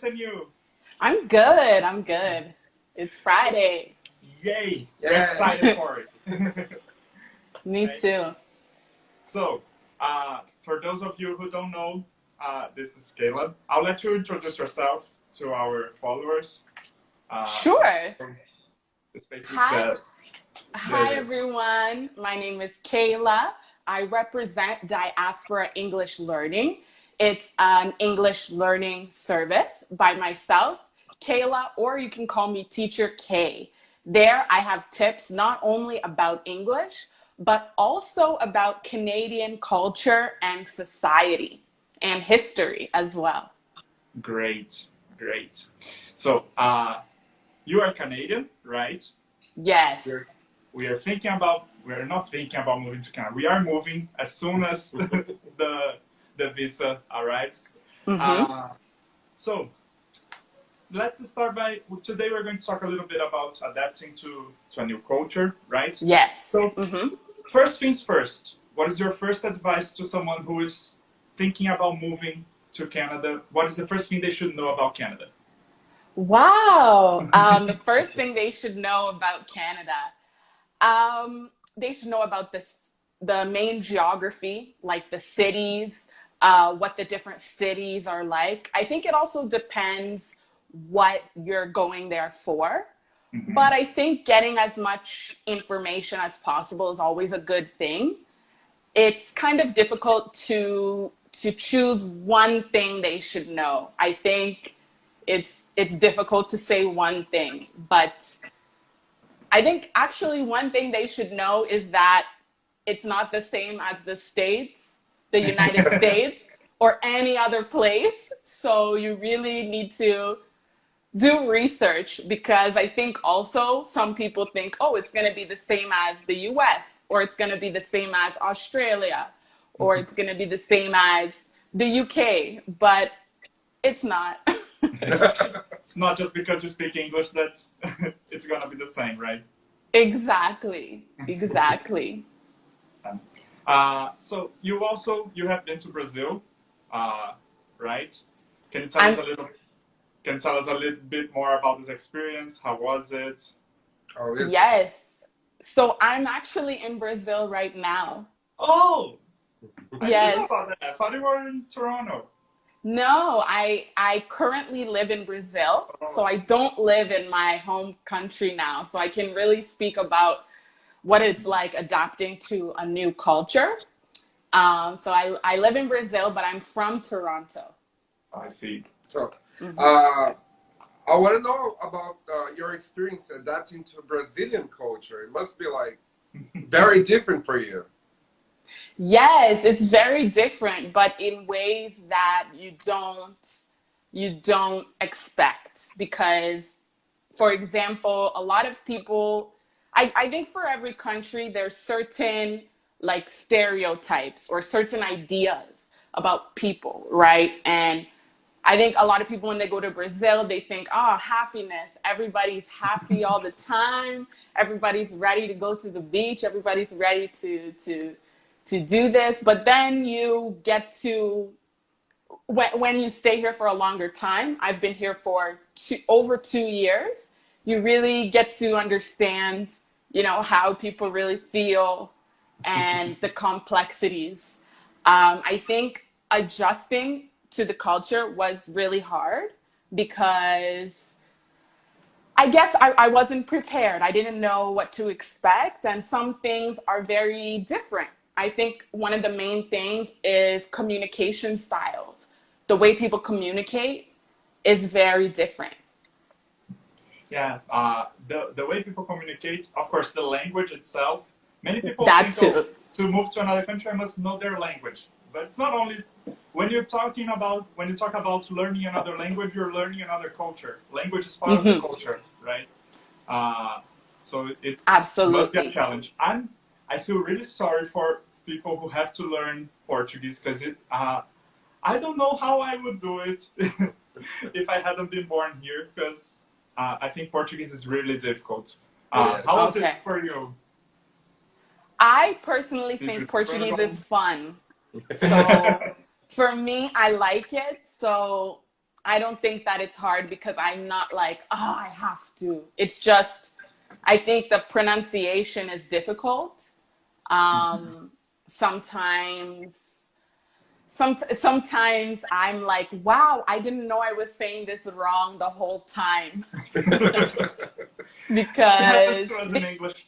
and you? I'm good. I'm good. It's Friday. Yay! We're excited for it. Me Right? too. So, for those of you who don't know, this is Caleb. I'll let you introduce yourself to our followers. Sure. It's basically Hi. Hi, the- everyone. My name is Kayla. I represent Diaspora English Learning. It's an English learning service by myself, Kayla, or you can call me Teacher K. There, I have tips not only about English, but also about Canadian culture and society and history as well. Great. So, you are Canadian, right? Yes. We're not thinking about moving to Canada. We are moving as soon as the visa arrives. So let's start by, today we're going to talk a little bit about adapting to a new culture, right? Yes. So first things first, what is your first advice to someone who is thinking about moving to Canada? What is the first thing they should know about Canada? Wow. The first thing they should know about Canada, they should know about the main geography, like the cities, what the different cities are like. I think it also depends what you're going there for. But I think getting as much information as possible is always a good thing. It's kind of difficult to choose one thing they should know. I think it's difficult to say one thing, but I think actually one thing they should know is that it's not the same as the States, the United States, or any other place. So you really need to do research, because I think also some people think, oh, it's going to be the same as the US, or it's going to be the same as Australia, or it's going to be the same as the UK, but it's not. It's not just because you speak English that it's gonna be the same, right? Exactly. So you have been to Brazil, right? Can you tell us a little bit more about this experience? How was it? Oh, yes. Yes. So I'm actually in Brazil right now. Oh, I Yes. didn't know about that. I thought you were in Toronto. No, I currently live in Brazil, so I don't live in my home country now. So I can really speak about what it's like adapting to a new culture. So I live in Brazil, but I'm from Toronto. I see. So, I want to know about your experience adapting to Brazilian culture. It must be like very different for you. Yes, it's very different, but in ways that you don't expect. Because, for example, a lot of people, I think for every country, there's certain like stereotypes or certain ideas about people, right? And I think a lot of people, when they go to Brazil, they think, oh, happiness. Everybody's happy all the time. Everybody's ready to go to the beach. Everybody's ready to do this. But then you get to, when you stay here for a longer time, I've been here for over 2 years, you really get to understand, how people really feel and the complexities. I think adjusting to the culture was really hard because I guess I wasn't prepared. I didn't know what to expect, and some things are very different. I think one of the main things is communication styles. The way people communicate is very different. Yeah, the way people communicate, of course, the language itself. Many people That think, too. to move to another country, I must know their language. But it's not only when you talk about learning another language, you're learning another culture. Language is part of the culture, right? So it must be Absolutely. a challenge. I feel really sorry for people who have to learn Portuguese, because I don't know how I would do it if I hadn't been born here, because I think Portuguese is really difficult. How was it for you? I personally Did you think Portuguese struggle? is fun. So for me, I like it. So I don't think that it's hard because I'm not like, oh, I have to. It's just, I think the pronunciation is difficult. Sometimes I'm like, wow, I didn't know I was saying this wrong the whole time. Because in English.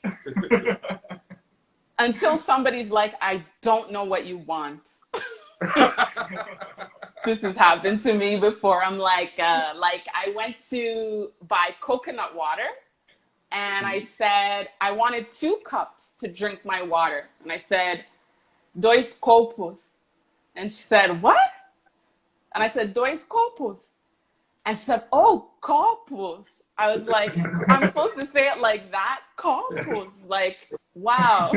Until somebody's like, I don't know what you want. This has happened to me before. I'm like I went to buy coconut water and I said I wanted 2 cups to drink my water. And I said, dois copos. And she said, what? And I said, dois copos. And she said, oh, copos. I was like, I'm supposed to say it like that? Copos. Like, wow.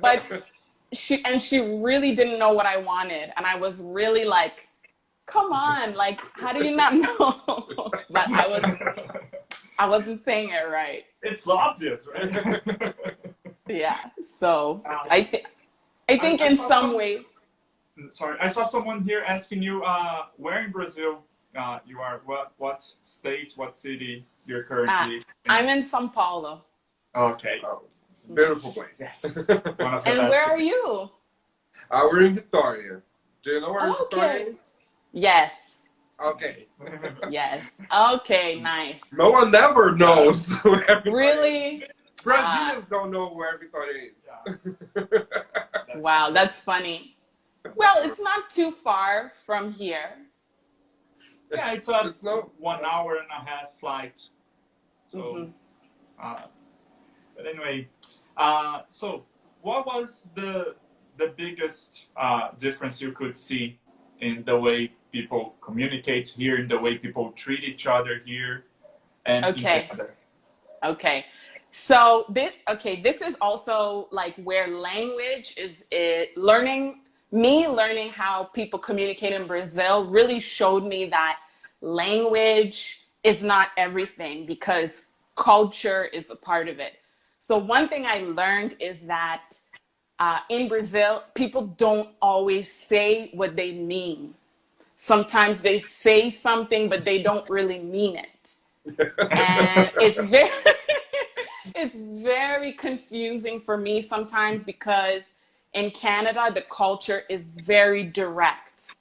But she really didn't know what I wanted. And I was really like, come on, like, how do you not know? But I wasn't saying it right. It's obvious, right? Yeah. So I think in some ways. Sorry, I saw someone here asking you where in Brazil you are. What state, what city you're currently in? I'm in São Paulo. Okay. Oh, it's a beautiful place. Yes. And where are you? We're in Victoria. Do you know where Victoria is? Yes. Okay. Yes. Okay, nice. No one ever knows where Victoria Really? is. Brazilians don't know where Victoria is. Yeah. Wow, that's funny. Well, it's not too far from here. Yeah, it's no 1 hour and a half flight. So, but anyway, so what was the biggest difference you could see in the way people communicate here, in the way people treat each other here, and in Canada? Okay. So this is also like where language is learning how people communicate in Brazil really showed me that language is not everything because culture is a part of it. So one thing I learned is that in Brazil, people don't always say what they mean. Sometimes they say something, but they don't really mean it. And it's very confusing for me sometimes because in Canada, the culture is very direct.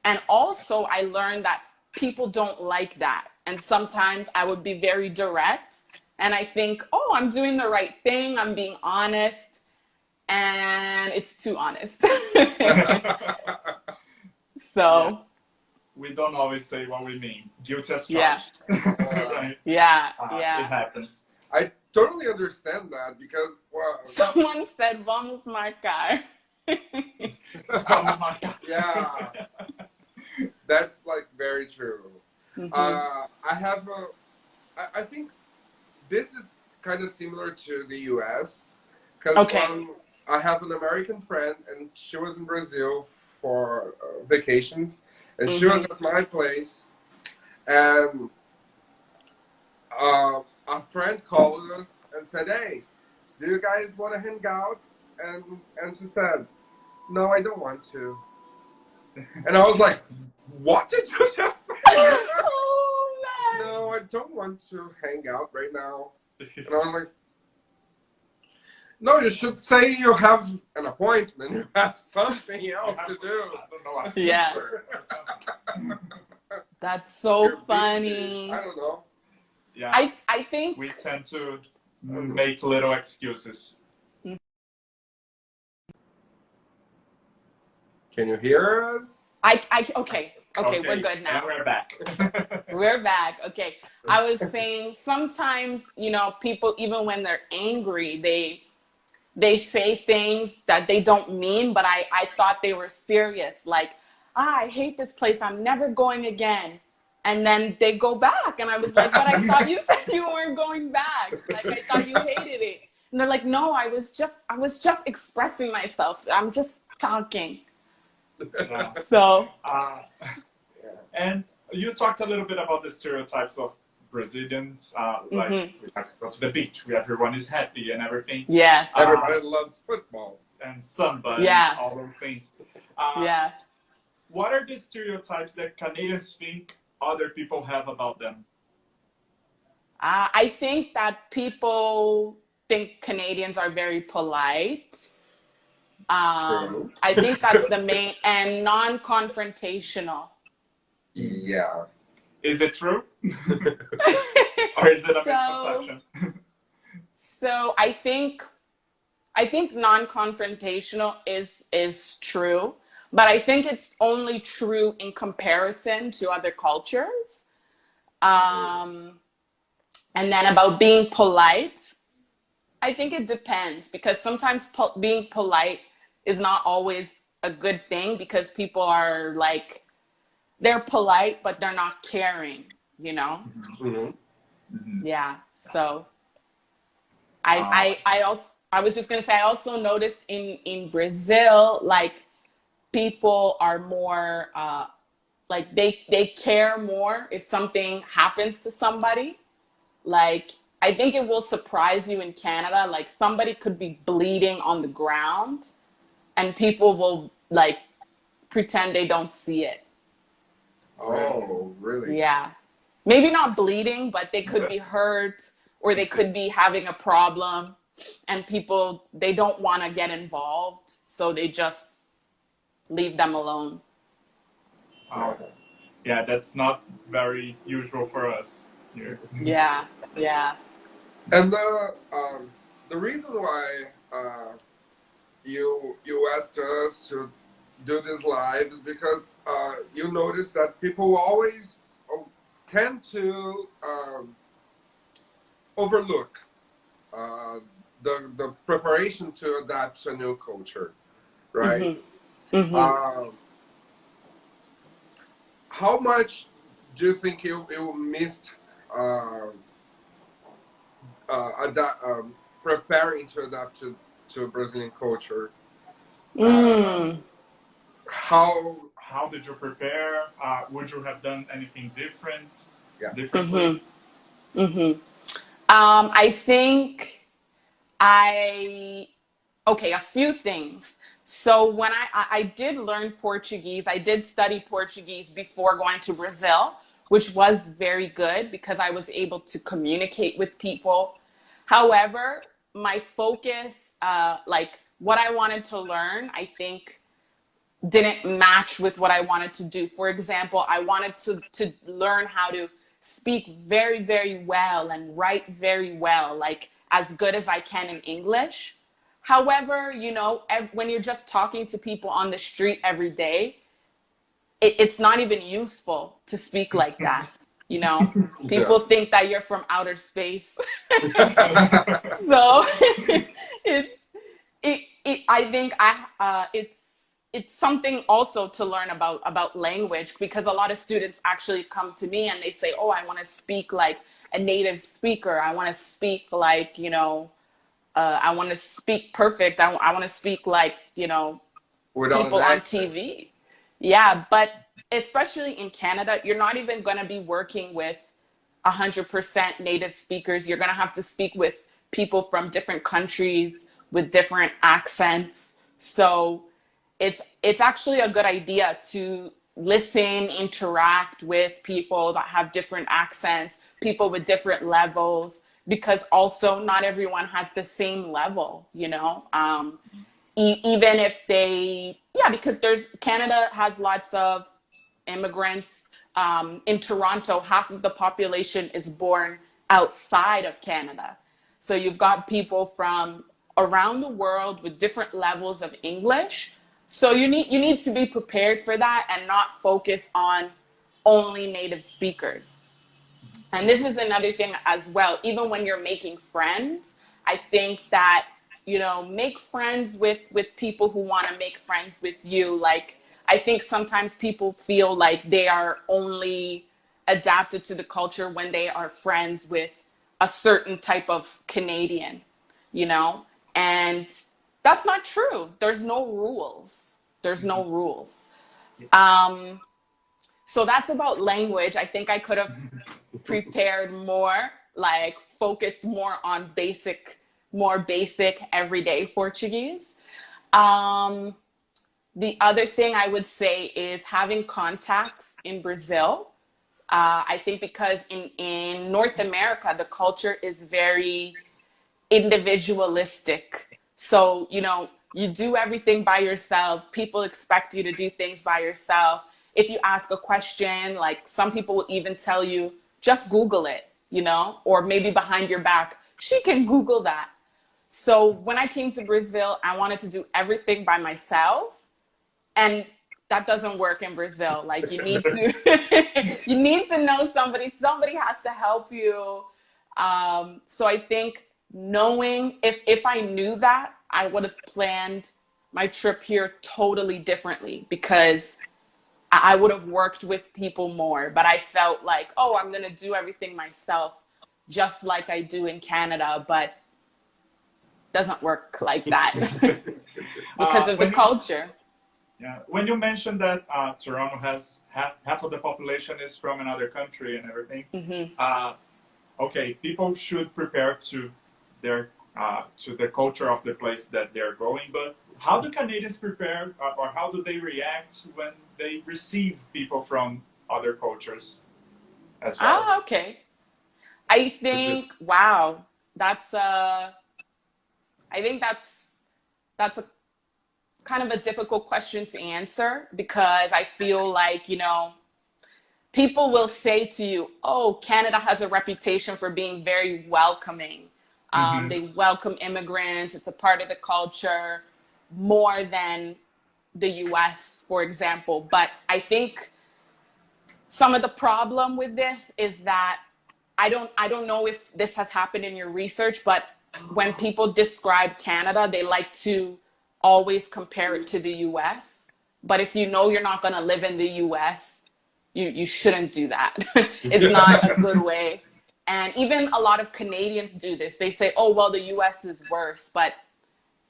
And also I learned that people don't like that. And sometimes I would be very direct and I think, oh, I'm doing the right thing. I'm being honest. And it's too honest. So. Yeah. We don't always say what we mean. Guilty as charged. Yeah. Right? Yeah. It happens. I totally understand that because, well, someone said, vamos marcar. Vamos marcar. Yeah. That's like very true. I think this is kind of similar to the US because I have an American friend and she was in Brazil for vacations and she was at my place and a friend called us and said, hey, do you guys want to hang out? And she said, no, I don't want to. And I was like, what did you just say? Oh, man. No, I don't want to hang out right now. And I was like, no, you should say you have an appointment. You have something else to do. I don't know. Yeah. That's so You're funny. busy. I don't know. Yeah. I think we tend to make little excuses. Can you hear us? Okay, we're good now. And we're back. We're back. Okay. I was saying sometimes, people, even when they're angry, they say things that they don't mean, but I thought they were serious. Like, I hate this place. I'm never going again. And then they go back. And I was like, but I thought you said you weren't going back. Like, I thought you hated it. And they're like, no, I was just expressing myself. I'm just talking. Yeah. So. And you talked a little bit about the stereotypes of Brazilians. Like, we have to go to the beach where everyone is happy and everything. Yeah. Everybody loves football. And somebody, all those things. Yeah. what are the stereotypes that Canadians think other people have about them? I think that people think Canadians are very polite. True. I think that's the main, and non-confrontational. Yeah. Is it true? Or is it a misconception? So I think non-confrontational is true, but I think it's only true in comparison to other cultures. And then about being polite, I think it depends, because sometimes being polite is not always a good thing, because people are like, they're polite, but they're not caring, you know? Mm-hmm. Mm-hmm. Yeah. So I was just gonna say, I also noticed in Brazil, like people are more like they care more if something happens to somebody. Like, I think it will surprise you in Canada, like somebody could be bleeding on the ground and people will like pretend they don't see it. Oh, really? Yeah. Maybe not bleeding, but they could be hurt, or they could be having a problem, and people, they don't want to get involved, so they just leave them alone. Yeah, that's not very usual for us here. Yeah, yeah. And the reason why you asked us to do this live is because you notice that people always tend to overlook the preparation to adapt to a new culture, right? Mm-hmm. Mm-hmm. How much do you think you missed preparing to adapt to Brazilian culture? How did you prepare? Would you have done anything different? Yeah. Differently? Mm-hmm. Mm-hmm. I think a few things. So when I did learn Portuguese, I did study Portuguese before going to Brazil, which was very good because I was able to communicate with people. However, my focus, like what I wanted to learn, I think didn't match with what I wanted to do. For example, I wanted to learn how to speak very, very well and write very well, like as good as I can in English. However, you know, when you're just talking to people on the street every day, it's not even useful to speak like that. You know, people think that you're from outer space. So I think it's something also to learn about language, because a lot of students actually come to me and they say, oh, I want to speak like a native speaker. I want to speak like, you know, I want to speak perfect. I want to speak like, you know, people on TV. Yeah, but especially in Canada, you're not even going to be working with 100% native speakers. You're going to have to speak with people from different countries with different accents. So it's actually a good idea to listen, interact with people that have different accents, people with different levels, because also not everyone has the same level, you know, even if because Canada has lots of immigrants. In Toronto, half of the population is born outside of Canada. So you've got people from around the world with different levels of English. So you need to be prepared for that and not focus on only native speakers. And this is another thing as well. Even when you're making friends, I think that, you know, make friends with people who want to make friends with you. Like, I think sometimes people feel like they are only adapted to the culture when they are friends with a certain type of Canadian, you know, and that's not true. There's no rules. There's no rules. So that's about language. I think I could have prepared more, like focused more on more basic everyday Portuguese. The other thing I would say is having contacts in Brazil. I think because in North America, the culture is very individualistic. So, you know, you do everything by yourself. People expect you to do things by yourself. If you ask a question, like some people will even tell you, just Google it, you know, or maybe behind your back, she can Google that. So when I came to Brazil, I wanted to do everything by myself. And that doesn't work in Brazil. Like you need to, you need to know somebody has to help you. So I think knowing, if I knew that, I would have planned my trip here totally differently, because I would have worked with people more. But I felt like, oh, I'm going to do everything myself, just like I do in Canada, but it doesn't work like that because of the culture. Yeah, when you mentioned that Toronto has half of the population is from another country and everything, okay, people should prepare to their to the culture of the place that they're going. But how do Canadians prepare, or how do they react when they receive people from other cultures as well? Ah, okay. I think wow, I think that's a kind of a difficult question to answer, because I feel like, you know, people will say to you, oh, Canada has a reputation for being very welcoming. They welcome immigrants. It's a part of the culture more than the US, for example. But I think some of the problem with this is that I don't know if this has happened in your research, but when people describe Canada, they like to always compare it to the US. But if you know you're not going to live in the US, you shouldn't do that. It's not a good way. And even a lot of Canadians do this. They say, oh, well, the US is worse, but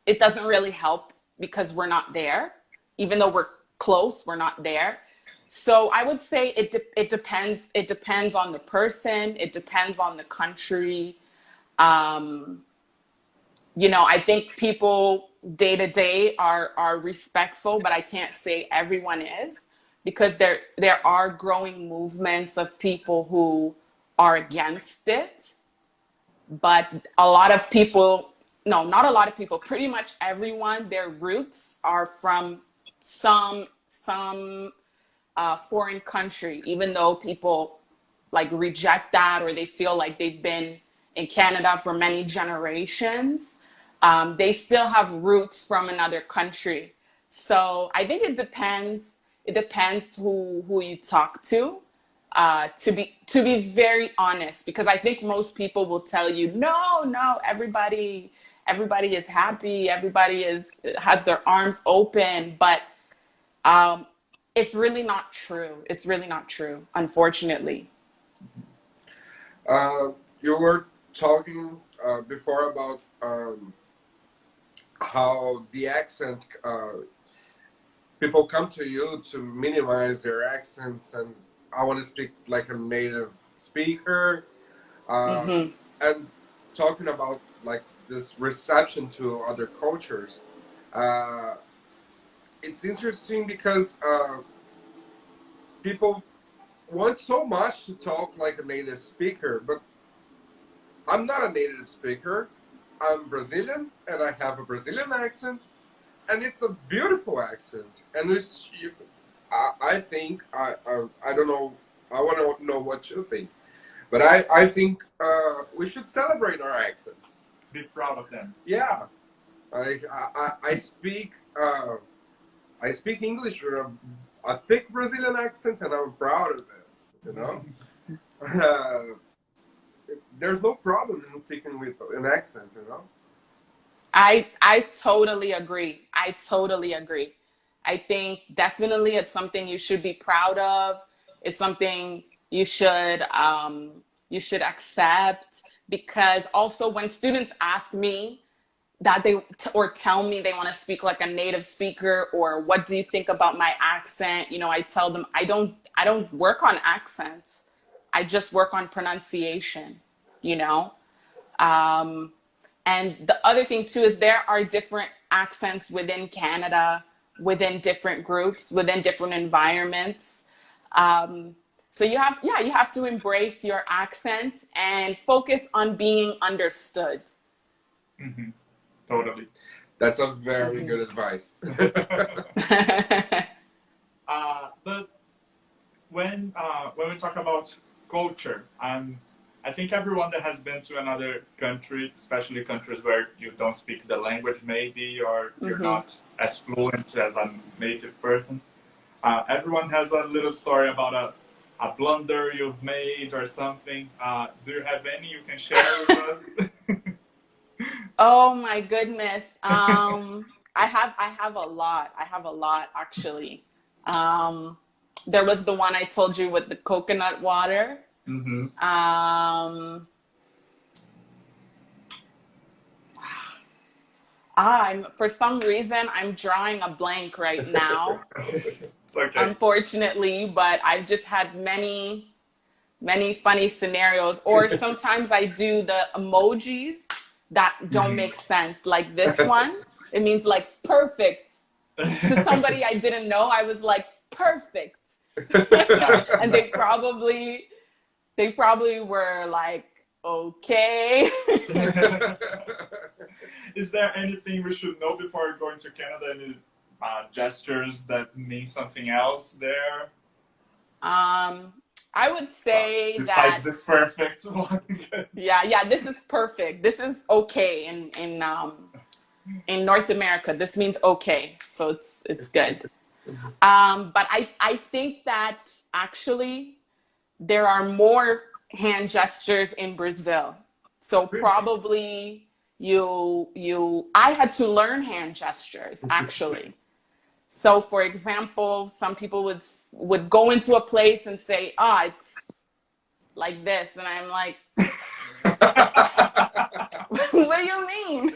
it doesn't really help because we're not there. Even though we're close, we're not there. So I would say it depends. It depends on the person. It depends on the country. You know, I think people day to day are respectful, but I can't say everyone is, because there are growing movements of people who are against it. But a lot of people, no, not a lot of people, pretty much everyone, their roots are from some foreign country, even though people like reject that, or they feel like they've been in Canada for many generations. They still have roots from another country. So I think it depends. It depends who you talk to be very honest, because I think most people will tell you, no, everybody is happy. Everybody has their arms open, but it's really not true. It's really not true, unfortunately. You were talking before about how the accent, people come to you to minimize their accents, and I want to speak like a native speaker, and talking about like this reception to other cultures. It's interesting because people want so much to talk like a native speaker, but I'm not a native speaker. I'm Brazilian, and I have a Brazilian accent, and it's a beautiful accent. And I think, I don't know, I want to know what you think, but I think we should celebrate our accents. Be proud of them. Yeah, I speak English with a thick Brazilian accent, and I'm proud of it. You know, there's no problem in speaking with an accent. You know. I totally agree. I totally agree. I think definitely it's something you should be proud of. It's something you should accept, because also when students ask me that or tell me they want to speak like a native speaker, or what do you think about my accent? You know, I tell them I don't work on accents. I just work on pronunciation, you know? And the other thing too is there are different accents within Canada. within different groups, within different environments. So you have to embrace your accent and focus on being understood. Mm-hmm. Totally. That's a very good advice. But when we talk about culture, I think everyone that has been to another country, especially countries where you don't speak the language maybe, or you're not as fluent as a native person, everyone has a little story about a blunder you've made or something. Do you have any you can share with us? Oh my goodness. I have a lot. I have a lot actually. There was the one I told you with the coconut water. Mm-hmm. For some reason, I'm drawing a blank right now. It's okay. Unfortunately, but I've just had many funny scenarios. Or sometimes I do the emojis that don't make sense. Like this one, it means like perfect. To somebody I didn't know, I was like, perfect. And they probably were like, okay. Is there anything we should know before going to Canada? Any gestures that mean something else there? I would say besides that this perfect one. yeah, this is perfect. This is okay in North America. This means okay, so it's good. But I think that actually there are more hand gestures in Brazil. So probably I had to learn hand gestures actually. So for example, some people would go into a place and say, it's like this. And I'm like, what do you mean?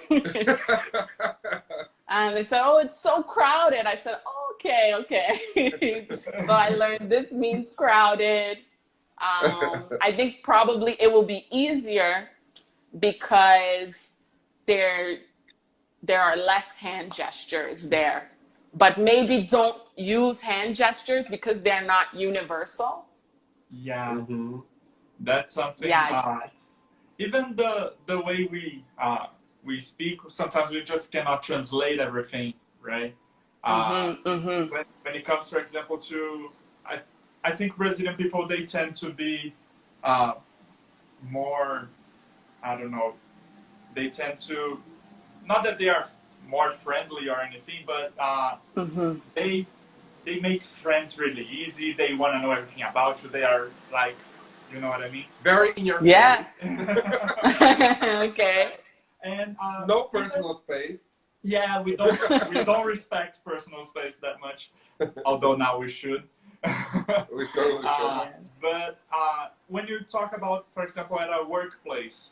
And they said, oh, it's so crowded. I said, oh, okay. So I learned this means crowded. I think probably it will be easier because there are less hand gestures there. But maybe don't use hand gestures because they're not universal. Yeah, that's something. Yeah. Even the way we speak, sometimes we just cannot translate everything, right? When it comes, for example, to I think Brazilian people, they tend to be more, I don't know, they tend to, not that they are more friendly or anything, but they make friends really easy. They want to know everything about you. They are like, you know what I mean? Very in your face. Yeah. Okay. And no personal space. Yeah, we don't respect personal space that much, although now we should. We totally should. But when you talk about, for example, at a workplace,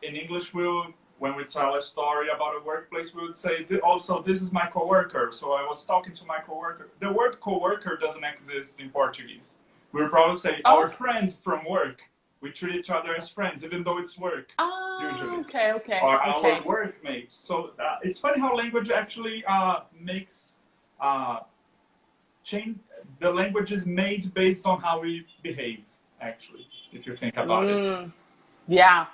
in English, when we tell a story about a workplace, we would say, also, this is my coworker. So I was talking to my coworker. The word coworker doesn't exist in Portuguese. We would probably say our friends from work. We treat each other as friends, even though it's work, usually. Okay. Or our workmates. So it's funny how language actually makes change. The language is made based on how we behave, actually, if you think about it. Yeah.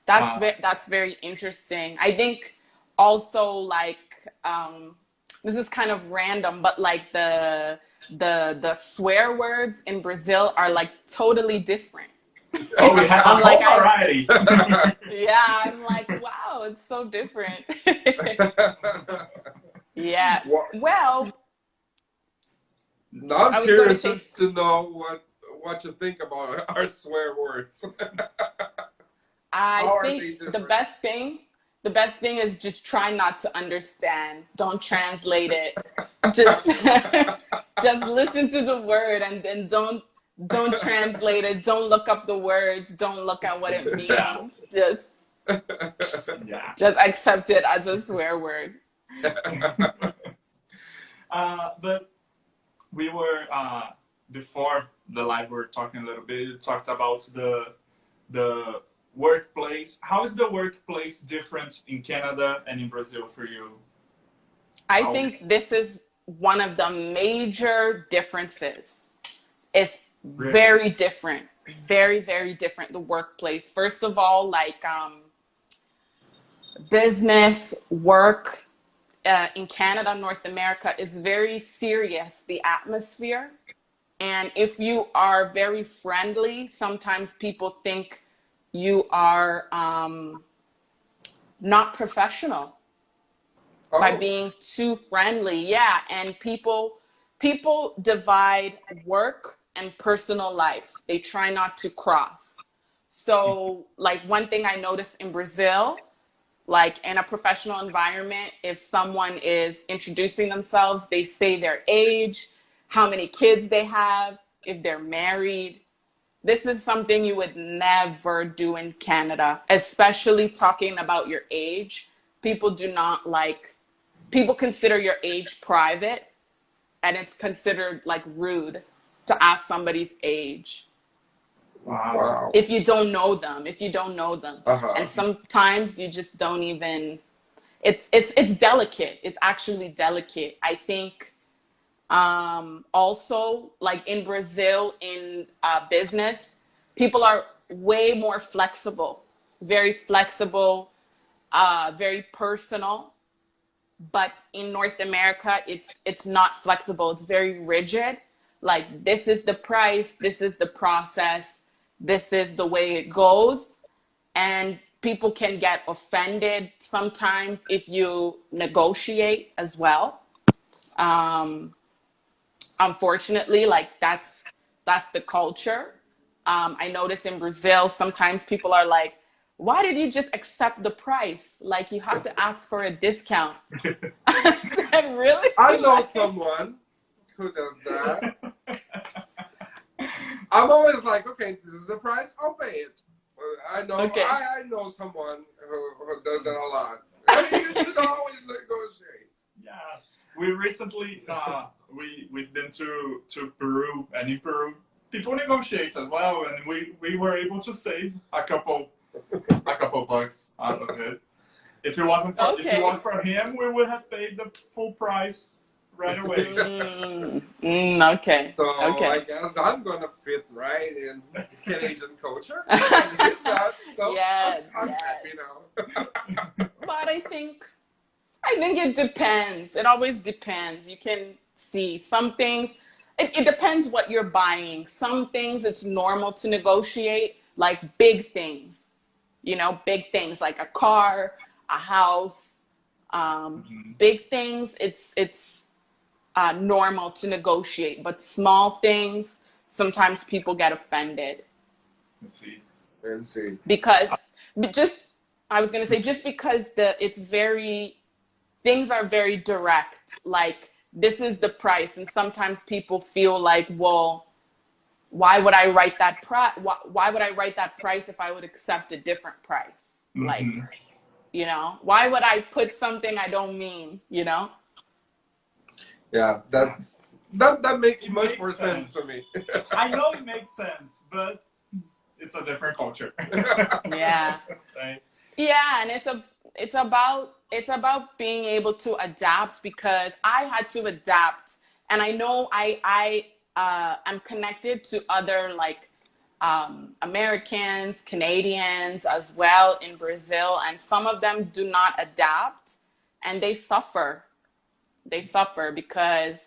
That's very interesting. I think also like this is kind of random, but like the swear words in Brazil are like totally different. Oh, we have a whole variety. Yeah, I'm like, wow, it's so different. Yeah. Well, now I'm curious to know what you think about our swear words. I think the best thing is just try not to understand. Don't translate it. Just listen to the word and then don't translate it. Don't look up the words. Don't look at what it means. Just accept it as a swear word. But we were before the live, we were talking a little bit. We talked about the workplace. How is the workplace different in Canada and in Brazil for you? I think this is one of the major differences. It's very different, very, very different, the workplace. First of all, like business, work in Canada, North America is very serious, the atmosphere. And if you are very friendly, sometimes people think you are not professional by being too friendly. Yeah, and people divide work and personal life. They try not to cross. So like one thing I noticed in Brazil, like in a professional environment, if someone is introducing themselves, they say their age, how many kids they have, if they're married. This is something you would never do in Canada, especially talking about your age. People do not like, people consider your age private, and it's considered like rude to ask somebody's age. Wow. If you don't know them, and sometimes you just don't even, it's delicate. It's actually delicate. I think also like in Brazil, in business, people are way more flexible, very personal. But in North America, it's not flexible. It's very rigid. Like, this is the price, this is the process, this is the way it goes. And people can get offended sometimes if you negotiate as well. Unfortunately, like that's the culture. I notice in Brazil, sometimes people are like, why did you just accept the price? Like, you have to ask for a discount. I said, really? I know someone who does that. I'm always like, okay, this is the price, I'll pay it. I know I know someone who does that a lot. You should always negotiate. Yeah. We recently we've been to Peru, and in Peru people negotiate as well, and we were able to save a couple bucks out of it. If it wasn't for, if it was for him, we would have paid the full price right away. Okay. So I guess I'm gonna fit right in Canadian culture. It's not, so yes, I'm happy now. But I think it depends. It always depends. You can see some things. It depends what you're buying. Some things it's normal to negotiate, like big things. You know, big things like a car, a house, big things. It's normal to negotiate, but small things, sometimes people get offended. Let's see. Because I was gonna say, just because things are very direct, like this is the price, and sometimes people feel like, well, why would I write that price? Why would I write that price if I would accept a different price? Like, you know, why would I put something I don't mean, you know? Yeah, that makes much more sense to me. I know it makes sense, but it's a different culture. Yeah. Right? Yeah, and it's about being able to adapt, because I had to adapt, and I know I'm connected to other like Americans, Canadians as well in Brazil, and some of them do not adapt, and they suffer. They suffer because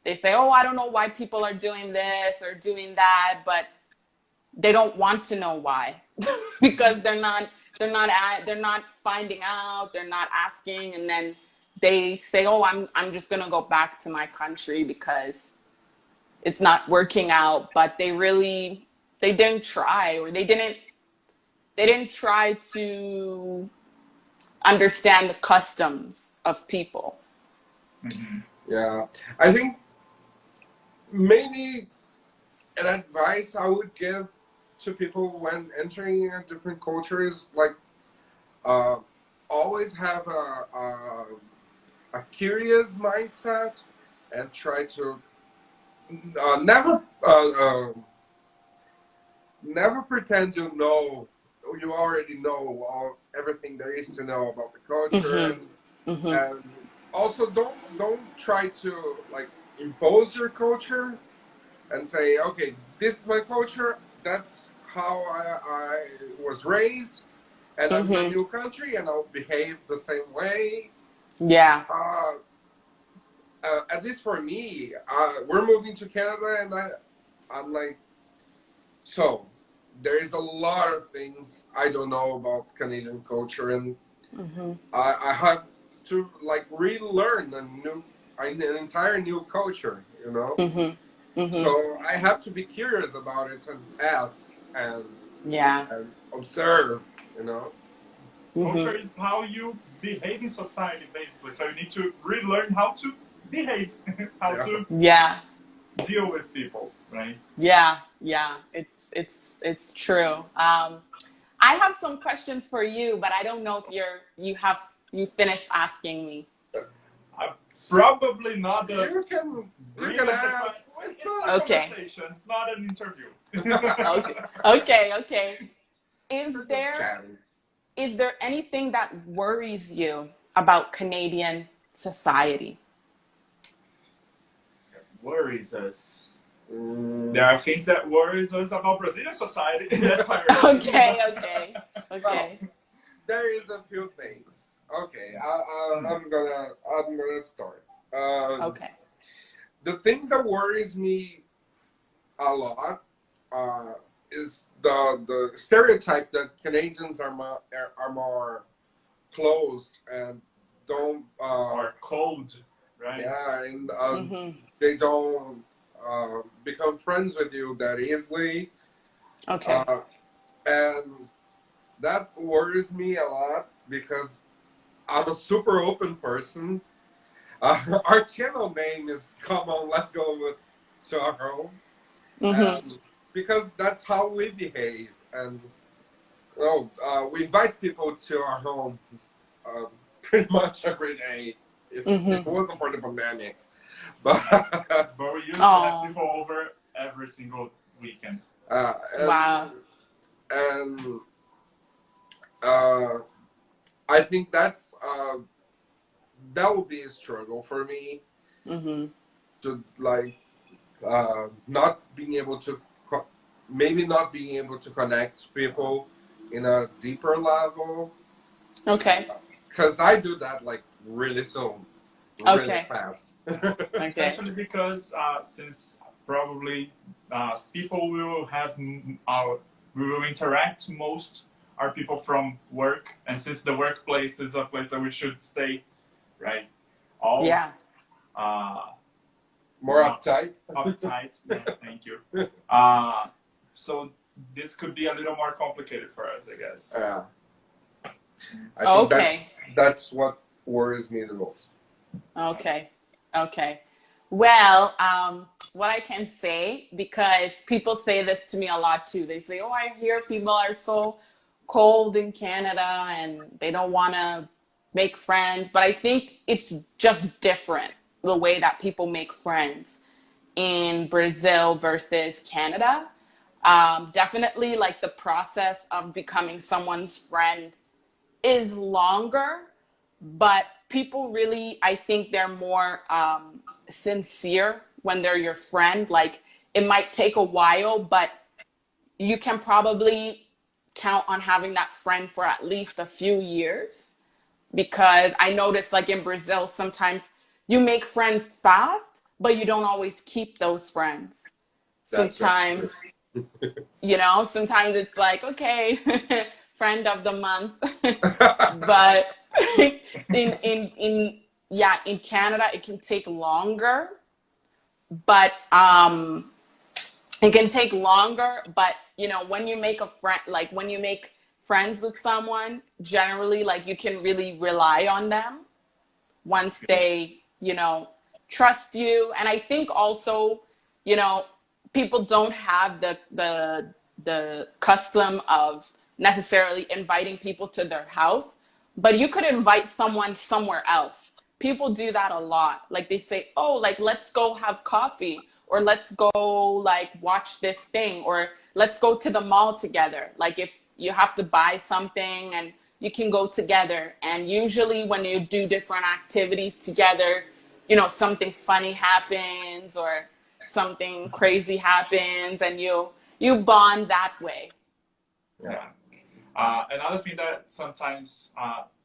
they say, oh, I don't know why people are doing this or doing that, but they don't want to know why because they're not finding out, they're not asking, and then they say, oh, I'm just gonna go back to my country because it's not working out. But they didn't try, or they didn't try to understand the customs of people. Yeah, I think maybe an advice I would give to people when entering a different culture is like always have a curious mindset, and try to never pretend you already know everything there is to know about the culture, and also don't try to like impose your culture and say, okay, this is my culture. That's how I was raised, and I'm in a new country, and I'll behave the same way. Yeah. At least for me, we're moving to Canada, and I'm like, so there is a lot of things I don't know about Canadian culture, and I have to like relearn an entire new culture, you know. So I have to be curious about it and ask and observe, you know. Culture is how you behave in society, basically. So you need to relearn how to behave, how to deal with people, right? Yeah, it's true. I have some questions for you, but I don't know if you finished asking me. Probably not. You can ask. It's a conversation. It's not an interview. Okay. Is there anything that worries you about Canadian society? Worries us. There are things that worries us about Brazilian society. That's my Okay. Well, there is a few things. Okay, I'm gonna start. Okay. The things that worries me a lot is the stereotype that Canadians are more closed and don't are cold, right? Yeah, and they don't become friends with you that easily. Okay. And that worries me a lot because I'm a super open person. Our channel name is "Come On, Let's Go to Our Home," because that's how we behave. And we invite people to our home pretty much every day. If it wasn't for the pandemic, but we used to have people over every single weekend. Wow. And I think that's that would be a struggle for me to like not being able to maybe not being able to connect people in a deeper level. Okay. Because I do that like really soon, really fast. Especially because since probably people will we will interact most are people from work, and since the workplace is a place that we should stay, right? More uptight. Uptight. Yeah, thank you. So this could be a little more complicated for us, I guess. Yeah. I think that's what worries me the most. Okay. Well, what I can say, because people say this to me a lot too. They say, "Oh, I hear people are so cold in Canada and they don't want to make friends." But I think it's just different, the way that people make friends in Brazil versus Canada. Definitely, like, the process of becoming someone's friend is longer, but people really, I think they're more sincere when they're your friend. Like, it might take a while, but you can probably count on having that friend for at least a few years. Because I noticed, like, in Brazil, sometimes you make friends fast, but you don't always keep those friends. Sometimes, sometimes it's like, okay, friend of the month. But in Canada, it can take longer. But when you make a friend, like when you make friends with someone, generally, like, you can really rely on them once they, trust you. And I think also, people don't have the custom of necessarily inviting people to their house, but you could invite someone somewhere else. People do that a lot. Like, they say, "Oh, like, let's go have coffee," or "Let's go, like, watch this thing," or "Let's go to the mall together." Like, if you have to buy something and you can go together. And usually when you do different activities together, you know, something funny happens or something crazy happens, and you bond that way. Yeah. Another thing that sometimes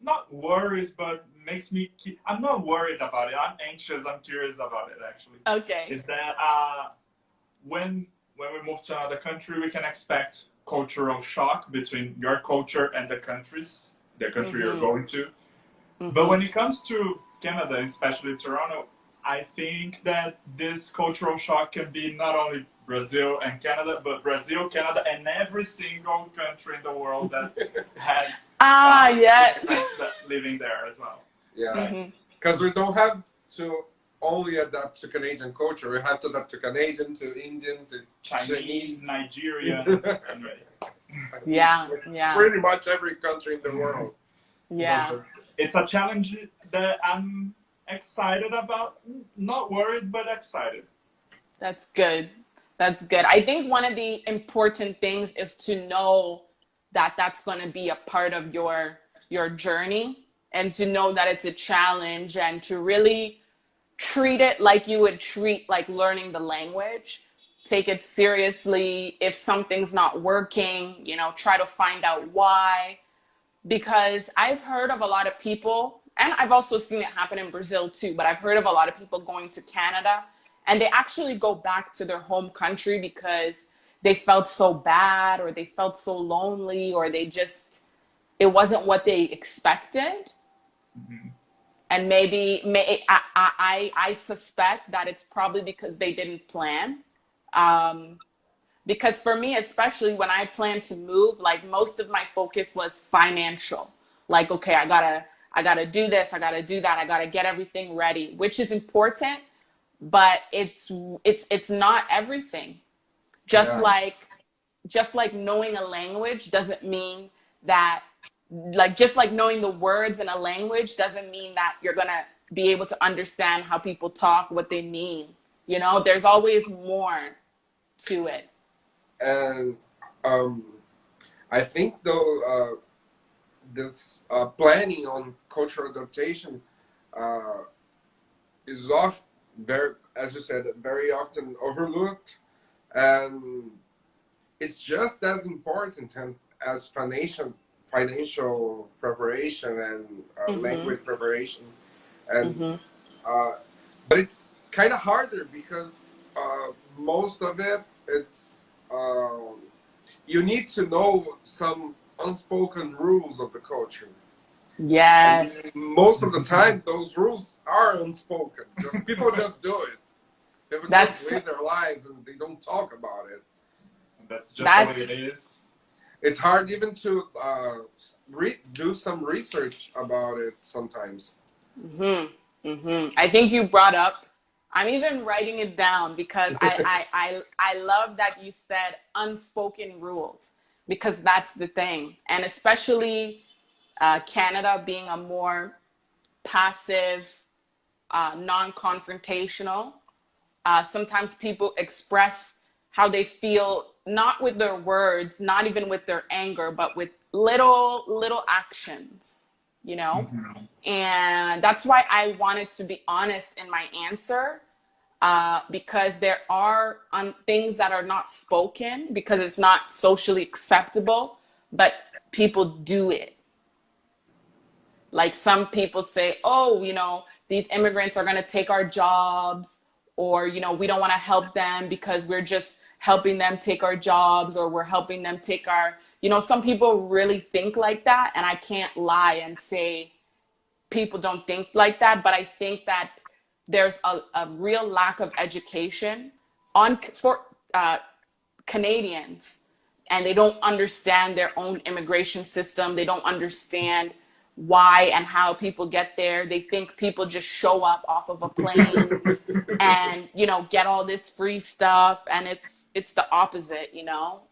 not worries, but makes me I'm not worried about it. I'm anxious. I'm curious about it, actually. Okay. Is that when we move to another country, we can expect cultural shock between your culture and the country you're going to. But when it comes to Canada, especially Toronto, I think that this cultural shock can be not only Brazil and Canada, but Brazil, Canada, and every single country in the world that has yes, that living there as well. Yeah, because we don't have to only adapt to Canadian culture. We have to adapt to Canadian, to Indian, to Chinese, Nigerian. Yeah. Pretty much every country in the world. Yeah. So it's a challenge that I'm excited about. Not worried, but excited. That's good. That's good. I think one of the important things is to know that that's going to be a part of your journey, and to know that it's a challenge, and to really treat it like you would treat like learning the language. Take it seriously. If something's not working, you know, try to find out why. Because I've heard of a lot of people, and I've also seen it happen in Brazil too, but I've heard of a lot of people going to Canada and they actually go back to their home country because they felt so bad, or they felt so lonely, or it wasn't what they expected. And maybe I suspect that it's probably because they didn't plan. Because for me, especially when I planned to move, like most of my focus was financial. Like, okay, I gotta do this, I gotta do that, I gotta get everything ready, which is important, but it's not everything. Just like knowing a language doesn't mean that, like, just like knowing the words in a language doesn't mean that you're gonna be able to understand how people talk, what they mean. You know, there's always more to it. And I think though this planning on cultural adaptation is often as you said, very often overlooked, and it's just as important as financial preparation and language preparation, and but it's kind of harder because most of it's you need to know some unspoken rules of the culture. Yes. And most of the time, those rules are unspoken. People just do it. People just live their lives and they don't talk about it. That's just the way it is. It's hard even to do some research about it sometimes. I think you brought up, I'm even writing it down because I love that you said unspoken rules, because that's the thing. And especially Canada being a more passive, non-confrontational, sometimes people express how they feel, not with their words, not even with their anger, but with little actions, you know? And that's why I wanted to be honest in my answer, because there are things that are not spoken because it's not socially acceptable, but people do it. Like some people say, oh, you know, these immigrants are going to take our jobs, or, you know, we don't want to help them because we're just helping them take our jobs, or we're helping them take our, you know, some people really think like that. And I can't lie and say people don't think like that. But I think that there's a real lack of education for Canadians, and they don't understand their own immigration system. They don't understand why and how people get there. They think people just show up off of a plane and, you know, get all this free stuff, and it's the opposite, you know.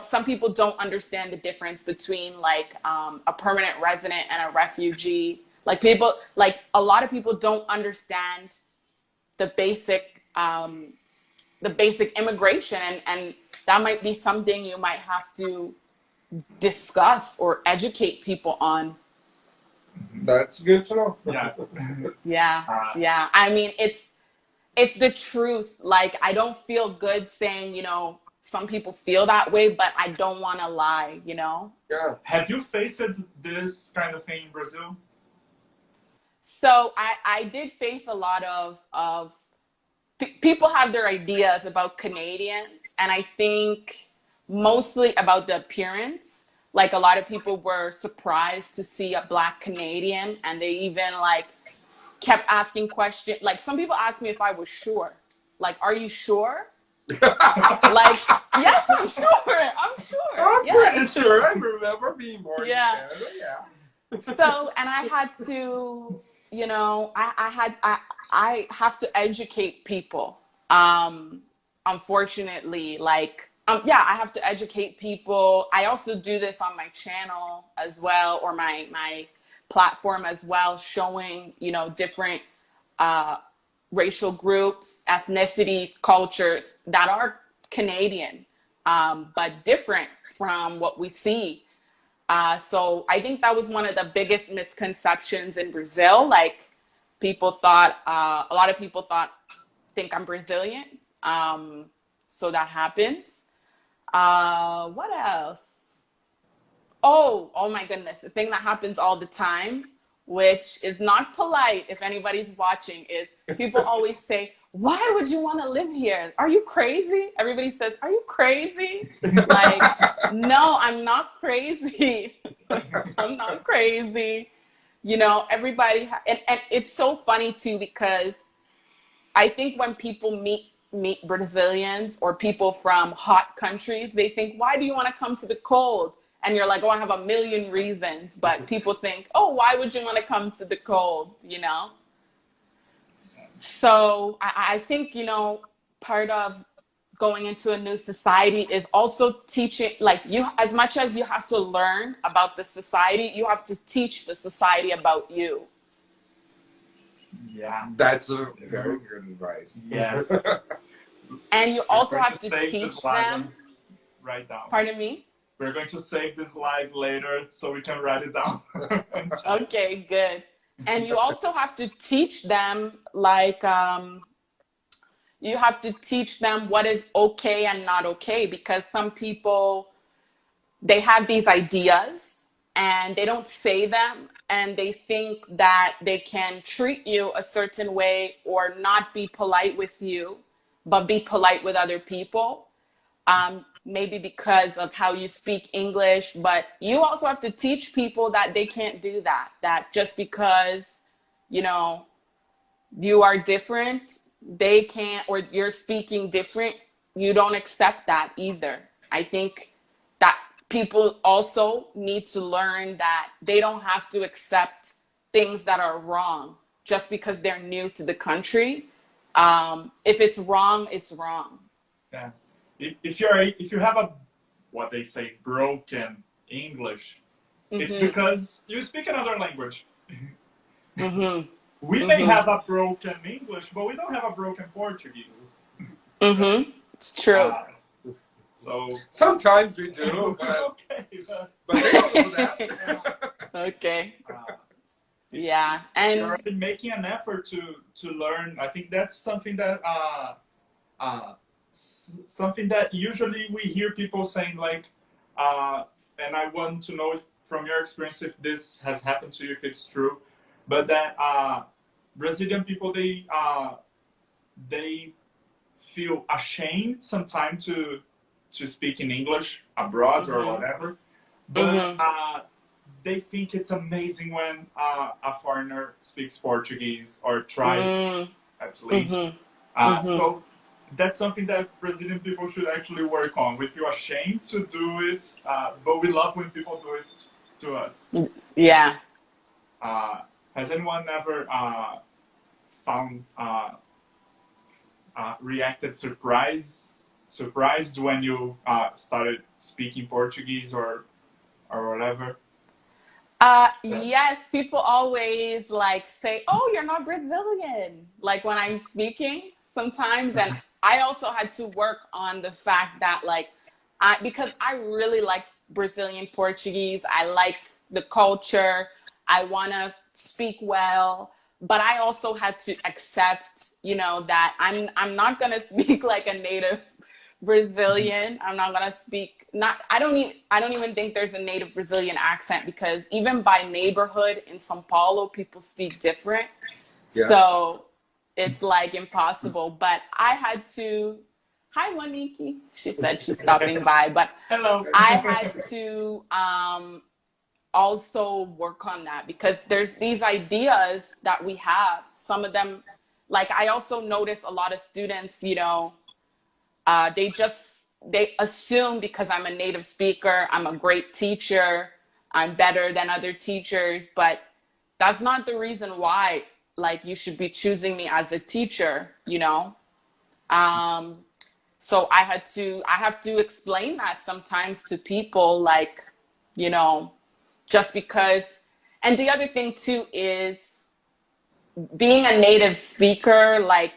Some people don't understand the difference between like a permanent resident and a refugee. Like a lot of people don't understand the basic immigration, and that might be something you might have to discuss or educate people on. That's good to know. Yeah. Yeah. I mean, it's the truth. Like, I don't feel good saying, you know, some people feel that way, but I don't want to lie, you know? Yeah. Have you faced this kind of thing in Brazil? So I did face a lot of people have their ideas about Canadians, and I think mostly about the appearance. Like, a lot of people were surprised to see a Black Canadian, and they even like kept asking questions. Like, some people asked me if I was sure. Like, are you sure? Like, yes, I'm sure. I'm yes. pretty sure. I remember being born in Canada. Yeah. So, and I had to, you know, I have to educate people. Unfortunately, like, I have to educate people. I also do this on my channel as well, or my platform as well, showing, you know, different racial groups, ethnicities, cultures that are Canadian, but different from what we see. So I think that was one of the biggest misconceptions in Brazil. Like, people thought, a lot of people think I'm Brazilian. So that happens. What else? Oh my goodness. The thing that happens all the time, which is not polite if anybody's watching, is people always say, why would you want to live here? Are you crazy? Everybody says, are you crazy? Like, no, I'm not crazy. I'm not crazy. You know, everybody, and it's so funny too, because I think when people meet Brazilians or people from hot countries, they think, why do you want to come to the cold? And you're like, oh, I have a million reasons. But people think, oh, why would you want to come to the cold, you know? So I think, you know, part of going into a new society is also teaching, like, you, as much as you have to learn about the society, you have to teach the society about you. Yeah. That's a very good advice. Yes. And you also have to teach them. Write down. Pardon me? We're going to save this live later so we can write it down. Okay, good. And you also have to teach them, like, you have to teach them what is okay and not okay, because some people, they have these ideas and they don't say them, and they think that they can treat you a certain way or not be polite with you, but be polite with other people. Maybe because of how you speak English, but you also have to teach people that they can't do that, that just because, you know, you are different, they can't, or you're speaking different, you don't accept that either. I think that people also need to learn that they don't have to accept things that are wrong just because they're new to the country. If it's wrong, it's wrong. Yeah. If you have a, what they say, broken English, it's because you speak another language. We may have a broken English, but we don't have a broken Portuguese. It's true. So sometimes we do, but, okay, but they don't know that. Okay. Yeah, and you're already making an effort to learn. I think that's something that usually we hear people saying, like, and I want to know if, from your experience, if this has happened to you, if it's true, but that Brazilian people, they feel ashamed sometimes to speak in English abroad or whatever, but they think it's amazing when a foreigner speaks Portuguese or tries at least. So that's something that Brazilian people should actually work on. We feel ashamed to do it, but we love when people do it to us. Yeah. Has anyone ever found reacted surprised when you started speaking Portuguese or whatever? Yes, people always like say, "Oh, you're not Brazilian," like when I'm speaking sometimes, and I also had to work on the fact that, like, because I really like Brazilian Portuguese. I like the culture. I want to speak well. But I also had to accept, you know, that I'm not going to speak like a native Brazilian. I'm not going to speak, I don't even think there's a native Brazilian accent, because even by neighborhood in São Paulo, people speak different. Yeah. So it's like impossible. But I had to, hi Monique, she said she's stopping by, but hello. I had to also work on that, because there's these ideas that we have. Some of them, like I also notice a lot of students, you know, they assume because I'm a native speaker, I'm a great teacher, I'm better than other teachers, but that's not the reason why, like, you should be choosing me as a teacher, you know? So I have to explain that sometimes to people, like, you know, just because. And the other thing too is being a native speaker, like,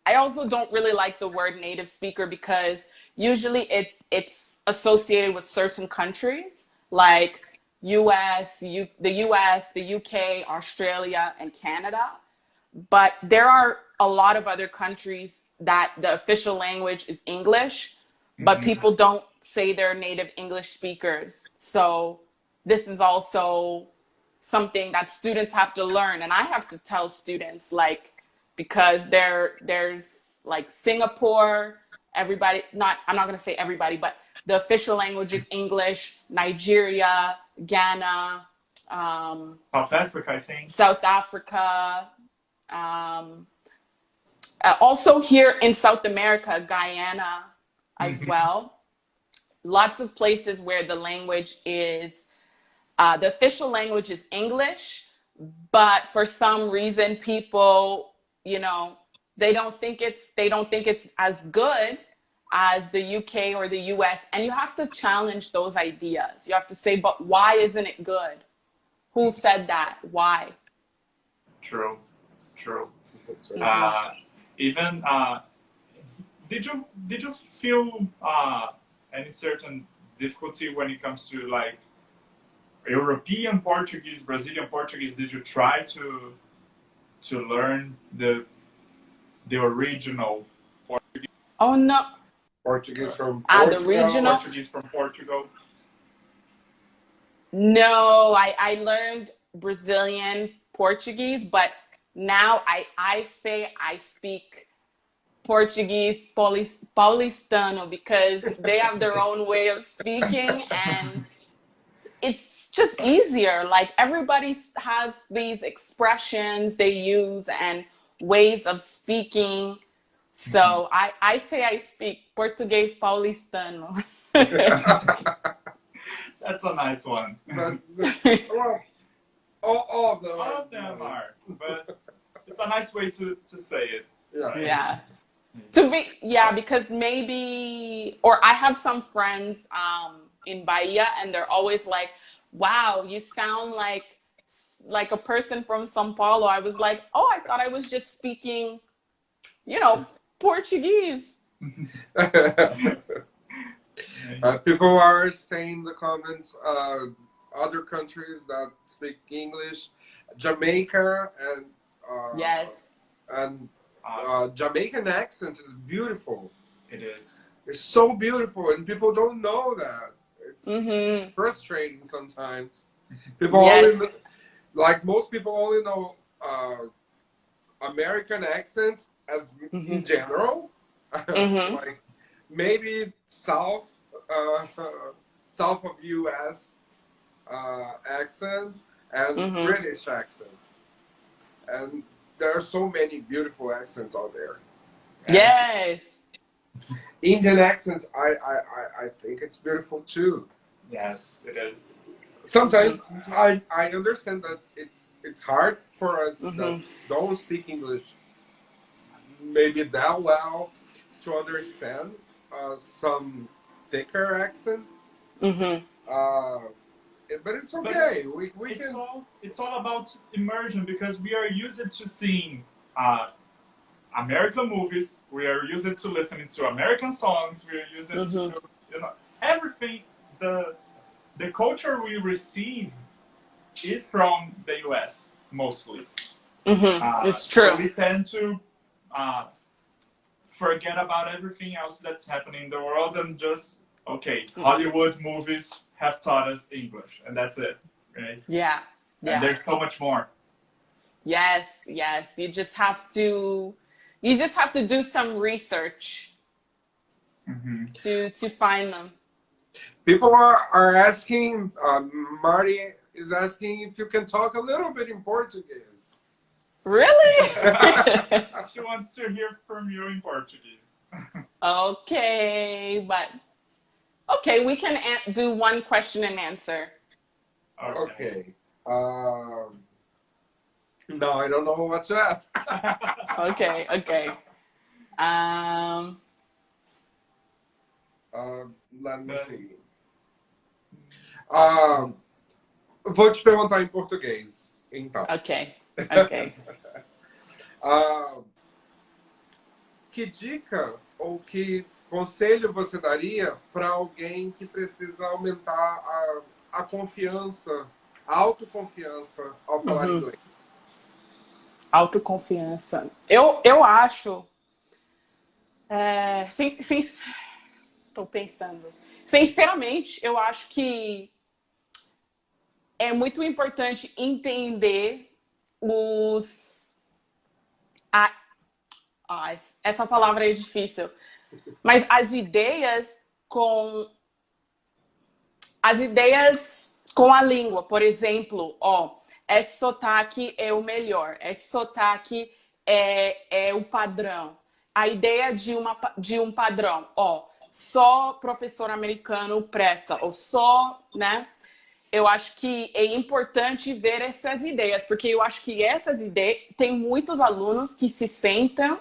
I also don't really like the word native speaker, because usually it's associated with certain countries, like the US, the UK, Australia, and Canada. But there are a lot of other countries that the official language is English, but people don't say they're native English speakers. So this is also something that students have to learn. And I have to tell students, like, because there's like Singapore, everybody, I'm not going to say everybody, but the official language is English, Nigeria, Ghana, South Africa, I think. South Africa. Also here in South America, Guyana as well. Lots of places where the language is, the official language is English, but for some reason people, you know, they don't think it's as good as the UK or the US. And you have to challenge those ideas. You have to say, but why isn't it good? Who said that? Why? True. Even did you feel any certain difficulty when it comes to like European Portuguese, Brazilian Portuguese? Did you try to learn the original Portuguese? Oh no. Portuguese from Portugal. The regional Portuguese from Portugal. No, I learned Brazilian Portuguese, but now I say I speak Portuguese Paulistano, because they have their own way of speaking, and it's just easier. Like, everybody has these expressions they use and ways of speaking. So I say I speak Portuguese Paulistano. That's a nice one. Well, all of them are, but it's a nice way to say it. Yeah. Right? Yeah. Because maybe, or I have some friends in Bahia, and they're always like, wow, you sound like a person from São Paulo. I was like, oh, I thought I was just speaking, you know, Portuguese. People are saying in the comments, other countries that speak English, Jamaica, and yes, and Jamaican accent is beautiful. It is. It's so beautiful, and people don't know that. It's frustrating sometimes. People only, like most people, only know American accent as in general, like maybe south of U.S. Accent and British accent, and there are so many beautiful accents out there. Yes. Indian accent, I think it's beautiful too. Yes, it is. Sometimes I understand that it's hard for us that don't speak English maybe that well to understand some thicker accents. But it's okay. We it's can. It's all about immersion, because we are used to seeing American movies. We are used to listening to American songs. We are used to everything. the culture we receive is from the US mostly. It's true. So we tend to forget about everything else that's happening in the world and just, okay, Hollywood movies have taught us English, and that's it, right? Yeah. And there's so much more. Yes. You just have to do some research to find them. People are asking, Marty is asking if you can talk a little bit in Portuguese. Really? She wants to hear from you in Portuguese. Okay, we can do one question and answer. Okay. No, I don't know what to ask. Okay. Let me see. Vou te perguntar em português, então. Ok. Que dica ou que conselho você daria para alguém que precisa aumentar a confiança, a autoconfiança ao falar inglês? Autoconfiança. Eu acho... Estou pensando. Sinceramente, eu acho que é muito importante entender essa palavra é difícil. Mas as ideias com a língua. Por exemplo, esse sotaque é o melhor. Esse sotaque é o padrão. A ideia de um padrão. Só professor americano presta. Ou só, né? Eu acho que é importante ver essas ideias. Porque eu acho que essas ideias... Tem muitos alunos que se sentem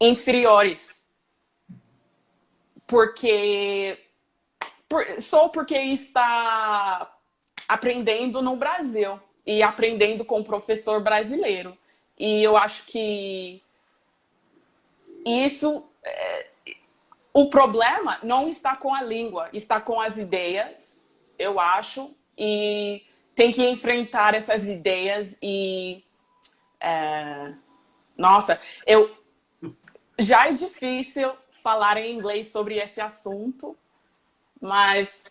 inferiores. Só porque está aprendendo no Brasil. E aprendendo com um professor brasileiro. E eu acho que isso... O problema não está com a língua, está com as ideias, eu acho. E tem que enfrentar essas ideias e... Nossa, já é difícil falar em inglês sobre esse assunto, mas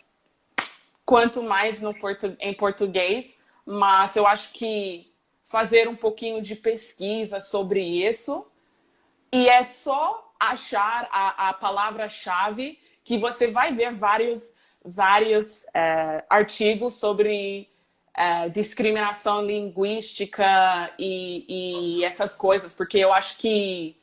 quanto mais em português. Mas eu acho que fazer um pouquinho de pesquisa sobre isso e é só achar a palavra-chave que você vai ver vários artigos sobre discriminação linguística e essas coisas, porque eu acho que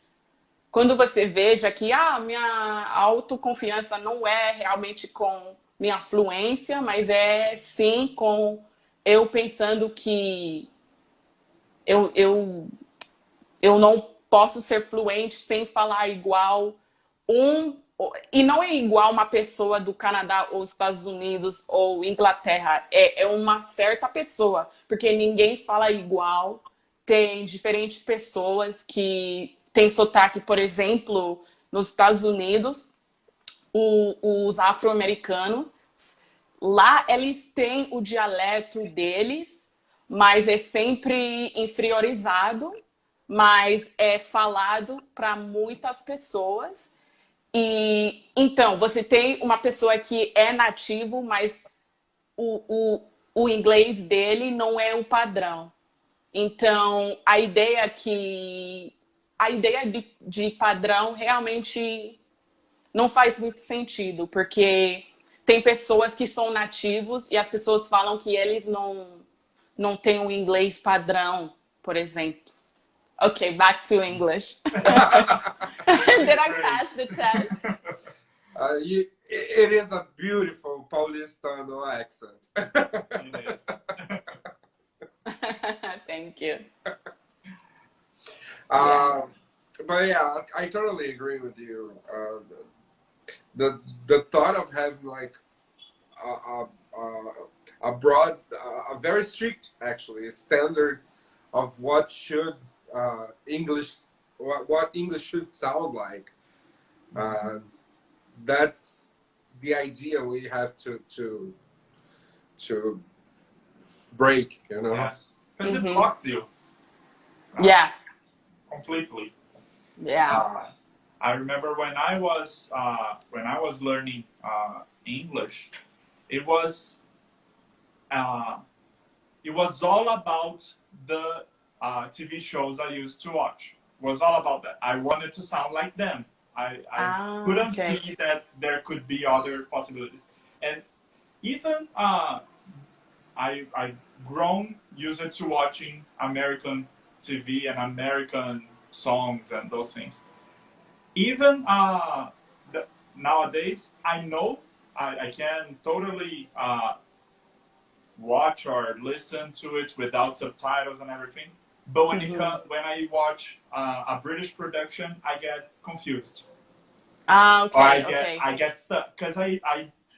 quando você veja que minha autoconfiança não é realmente com minha fluência, mas é sim com eu pensando que eu não posso ser fluente sem falar igual e não é igual uma pessoa do Canadá ou Estados Unidos ou Inglaterra, é uma certa pessoa, porque ninguém fala igual. Tem diferentes pessoas que têm sotaque, por exemplo, nos Estados Unidos, os afro-americanos, lá eles têm o dialeto deles, mas é sempre inferiorizado, mas é falado para muitas pessoas. E então, você tem uma pessoa que é nativo, mas o inglês dele não é o padrão. Então, a ideia de padrão realmente não faz muito sentido, porque tem pessoas que são nativos e as pessoas falam que eles não têm um inglês padrão, por exemplo. Okay, back to English. Did I pass the test? It is a beautiful Paulistano accent. It is. Thank you. But yeah, I totally agree with you. The thought of having like a broad, a very strict actually standard of what should what English should sound like. That's the idea we have to to break, you know. Yeah. Because it blocks you. Yeah. Completely. Yeah. I remember when I was learning English, it was all about the TV shows I used to watch. It was all about that. I wanted to sound like them. I couldn't see that there could be other possibilities. And even I've grown used to watching American TV and American songs and those things. Even nowadays, I know I can totally watch or listen to it without subtitles and everything. But when when I watch a British production, I get confused. Okay. I get stuck because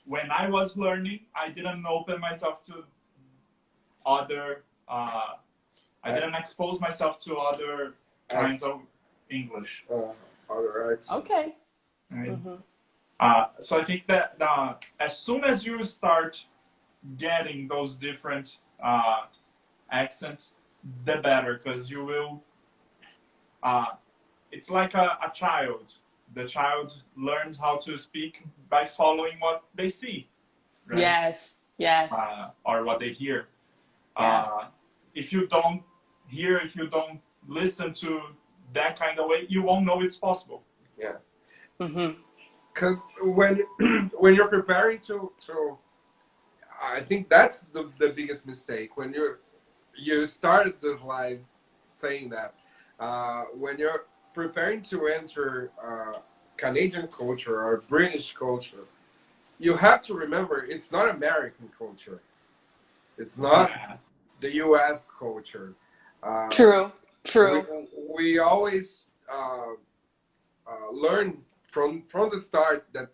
when I was learning, I didn't open myself to other. I didn't expose myself to other kinds of English. Other accents. Okay. Right? So I think that as soon as you start getting those different accents, the better, because you will. It's like a child. The child learns how to speak by following what they see. Right? Yes. Or what they hear. Yes. if you don't listen to that kind of way, you won't know it's possible. Yeah. Because when you're preparing to, I think that's the biggest mistake. When you started this live saying that, when you're preparing to enter Canadian culture or British culture, you have to remember it's not American culture. It's not the U.S. culture. True. We always learn from the start that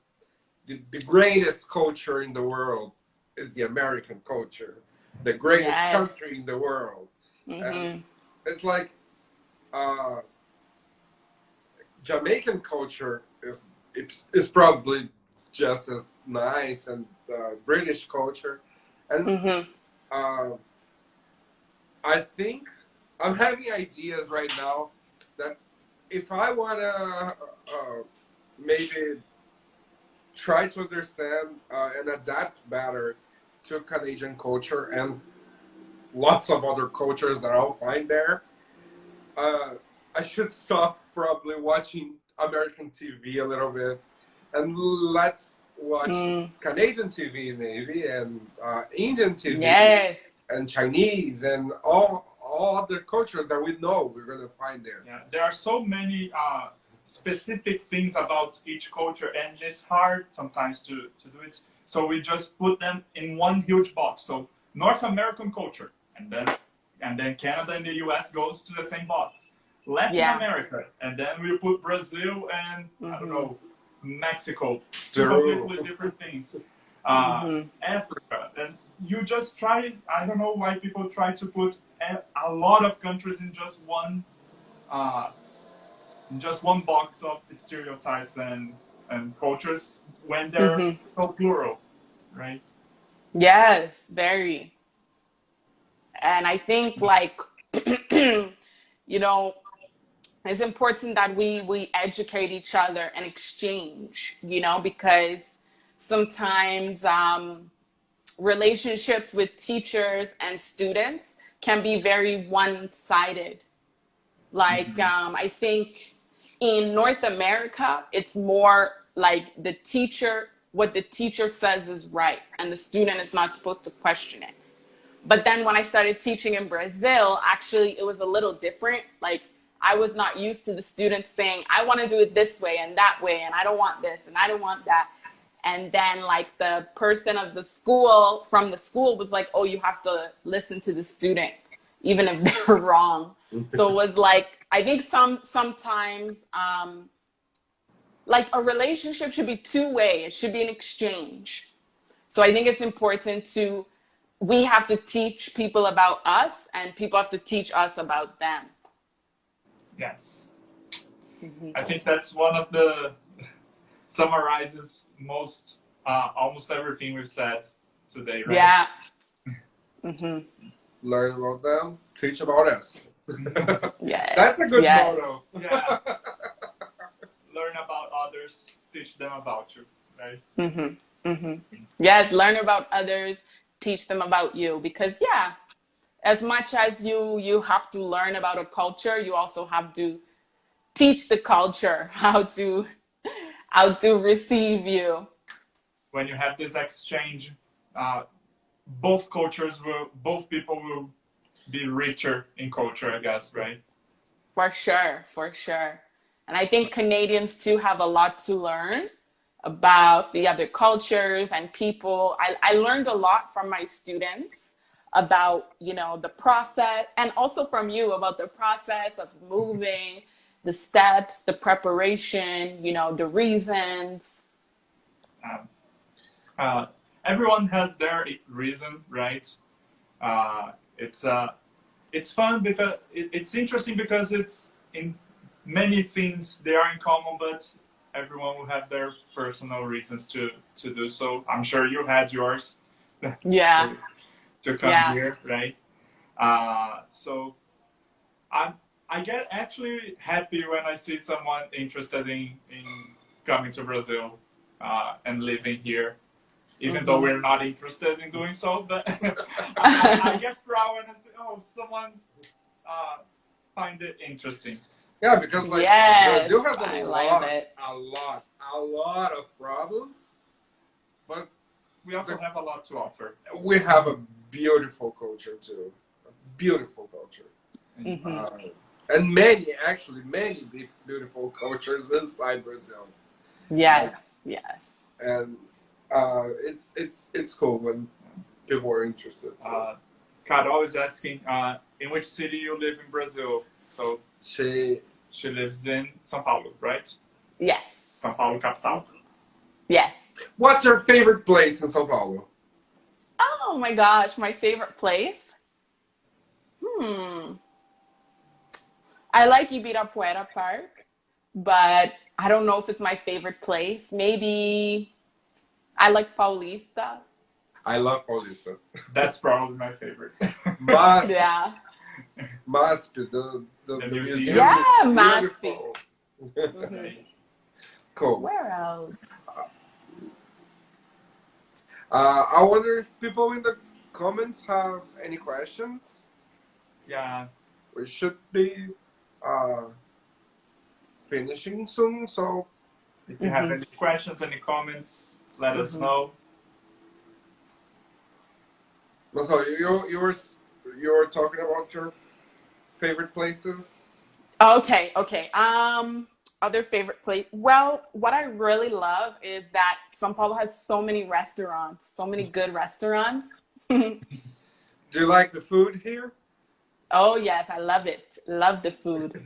the greatest culture in the world is the American culture, the greatest country in the world. And it's like Jamaican culture is probably just as nice, and British culture, and I think I'm having ideas right now that if I wanna maybe try to understand and adapt better to Canadian culture and lots of other cultures that I'll find there, I should stop probably watching American TV a little bit, and let's watch Canadian TV maybe, and Indian TV, and Chinese, and all other cultures that we know we're gonna find there. Yeah, there are so many specific things about each culture, and it's hard sometimes to do it. So we just put them in one huge box. So North American culture, and then Canada and the US goes to the same box. Latin America, and then we put Brazil and I don't know, Mexico, two completely different things. Africa, and you just try. I don't know why people try to put a lot of countries in just one box of stereotypes and cultures when they're so plural, right? Yes, very. And I think, like, you know, it's important that we educate each other and exchange, you know, because sometimes relationships with teachers and students can be very one-sided. Like, I think in North America, it's more like what the teacher says is right, and the student is not supposed to question it. But then when I started teaching in Brazil, actually, it was a little different. Like, I was not used to the students saying, I want to do it this way and that way, and I don't want this and I don't want that. And then, like, the person of the school, from the school, was like, oh, you have to listen to the student, even if they're wrong. So it was like, I think sometimes, like, a relationship should be two-way. It should be an exchange. So I think it's important we have to teach people about us, and people have to teach us about them. Yes. I think that's one of the summarizes almost everything we've said today, right? Learn about them, teach about us. Yes. That's a good yes. motto. Yeah. Learn about others, teach them about you, right? Yes, learn about others, teach them about you. Because yeah, as much as you have to learn about a culture, you also have to teach the culture how to receive you. When you have this exchange, both people will be richer in culture, I guess, right? For sure, for sure. And I think Canadians too have a lot to learn about the other cultures and people. I learned a lot from my students about, the process, and also from you about the process of moving, the steps, the preparation, the reasons. Everyone has their reason, right? It's fun because it's interesting because it's in many things they are in common, but everyone will have their personal reasons to do so. I'm sure you had yours. Yeah. to come here, right? So I get actually happy when I see someone interested in coming to Brazil and living here, even though we're not interested in doing so. But I get proud when I say, "Oh, someone find it interesting." Yeah, because Brazil has a lot of problems, but we also have a lot to offer. We have a beautiful culture too, a beautiful culture, and many beautiful cultures inside Brazil. Yes. And it's cool when people are interested. Carol is asking, in which city you live in Brazil? So she lives in São Paulo, right? Yes. São Paulo, capital. Yes. What's your favorite place in São Paulo? Oh my gosh, my favorite place? I like Ibirapuera Park, but I don't know if it's my favorite place. Maybe I like Paulista. I love Paulista. That's probably my favorite. Yeah. MASP, the museum. Yeah, MASP. Cool. Where else? I wonder if people in the comments have any questions. Yeah. We should be finishing soon, so if you have any questions, any comments, let us know. So you were talking about your favorite places? Okay. Other favorite place. Well, what I really love is that São Paulo has so many restaurants, so many good restaurants. Do you like the food here? Oh yes, I love it. Love the food.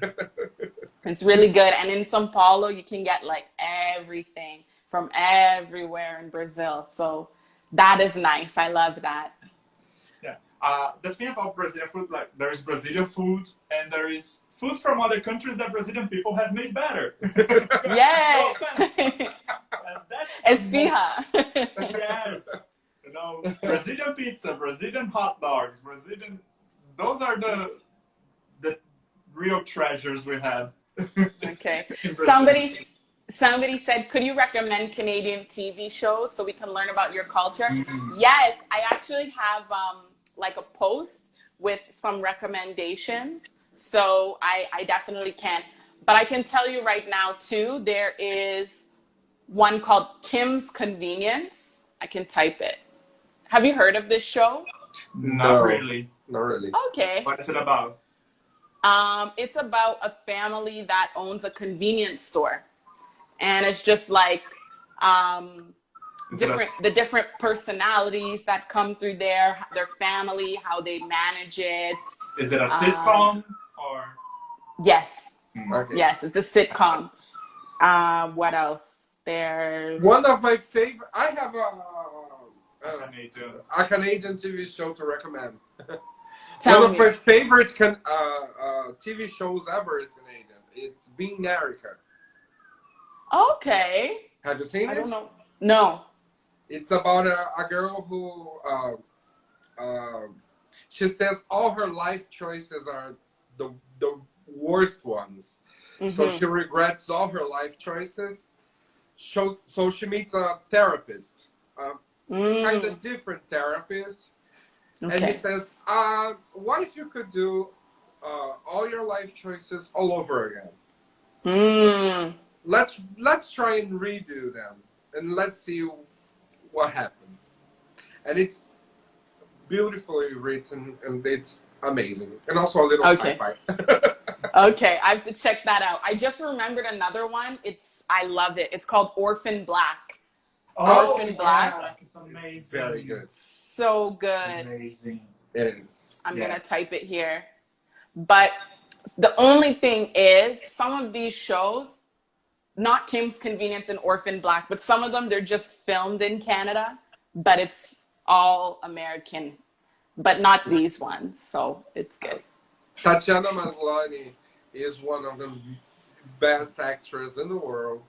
It's really good. And in São Paulo, you can get like everything from everywhere in Brazil. So that is nice. I love that. Yeah. The thing about Brazilian food, like there's Brazilian food and there is food from other countries that Brazilian people have made better. Yes. Esfirra. Yes. Brazilian pizza, Brazilian hot dogs, those are the real treasures we have. Okay. Somebody said, could you recommend Canadian TV shows so we can learn about your culture? Yes, I actually have like a post with some recommendations. So I definitely can. But I can tell you right now too, there is one called Kim's Convenience. I can type it. Have you heard of this show? Not really. Okay. What is it about? It's about a family that owns a convenience store. And it's just like the different personalities that come through their family, how they manage it. Is it a sitcom or? Yes. Okay. Yes, it's a sitcom. What else? There's one of my favorite. I have a Canadian TV show to recommend. One of my favorite TV shows ever is Canadian. It's Being Erica. Okay. Have you seen it? I don't know. No. It's about a girl who she says all her life choices are the worst ones. So she regrets all her life choices. So she meets a therapist, kind of different therapist. And he says, what if you could do all your life choices all over again? Let's try and redo them, and let's see what happens. And it's beautifully written, and it's amazing, and also a little sci-fi. Okay, I have to check that out. I just remembered another one. I love it. It's called Orphan Black. Orphan Black. It's amazing. Very good. So good. Amazing. It is. I'm gonna type it here. But the only thing is, some of these shows, not Kim's Convenience and Orphan Black, but some of them, they're just filmed in Canada, but it's all American, but not these ones. So it's good. Tatiana Maslany is one of the best actors in the world.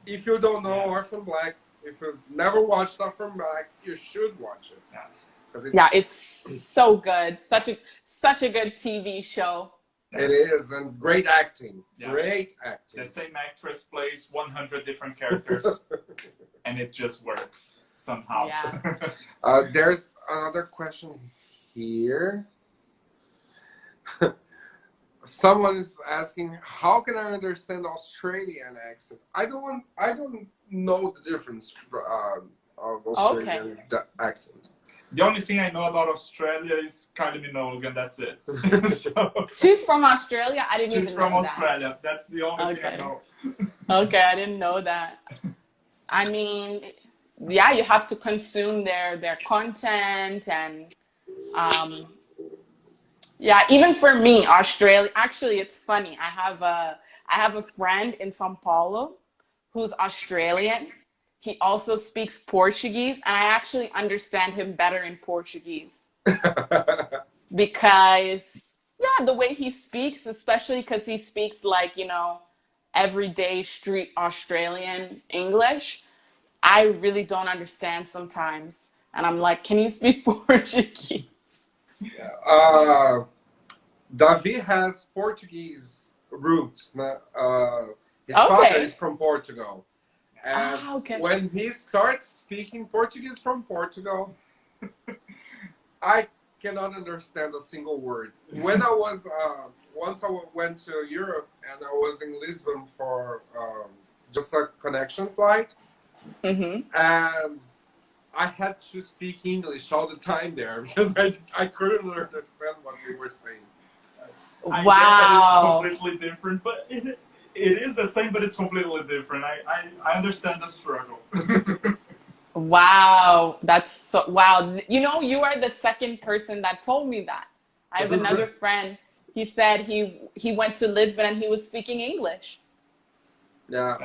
If you don't know Orphan Black, if you've never watched Orphan Black, you should watch it. It's so good. Such a good TV show. It is, and great acting. Great acting. The same actress plays 100 different characters, and it just works somehow. Yeah. There's another question here. Someone is asking, how can I understand Australian accent? I don't know the difference of Australian accent. The only thing I know about Australia is Kylie Minogue, and that's it. So, she's from Australia? I didn't even know that. She's from Australia. That's the only thing I know. Okay, I didn't know that. I mean, yeah, you have to consume their content, and even for me, Australia, actually, it's funny. I have a friend in São Paulo who's Australian. He also speaks Portuguese, and I actually understand him better in Portuguese. Because, the way he speaks, especially because he speaks like, everyday street Australian English, I really don't understand sometimes. And I'm like, can you speak Portuguese? Davi has Portuguese roots. His father is from Portugal. And when he starts speaking Portuguese from Portugal, I cannot understand a single word. When I was, once I went to Europe and I was in Lisbon for just a connection flight, and I had to speak English all the time there because I couldn't understand what they were saying. I get that it's completely different, but it is the same, but it's completely different. I understand the struggle. Wow, that's so wow. You are the second person that told me that. I have another friend. He said he went to Lisbon and he was speaking English. Yeah,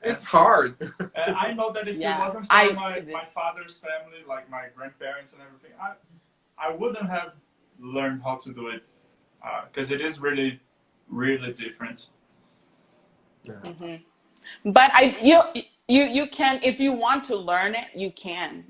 it's hard. And I know that if it wasn't for my father's family, like my grandparents and everything, I wouldn't have learned how to do it, because it is really, really different. Yeah. But you can, if you want to learn it, you can,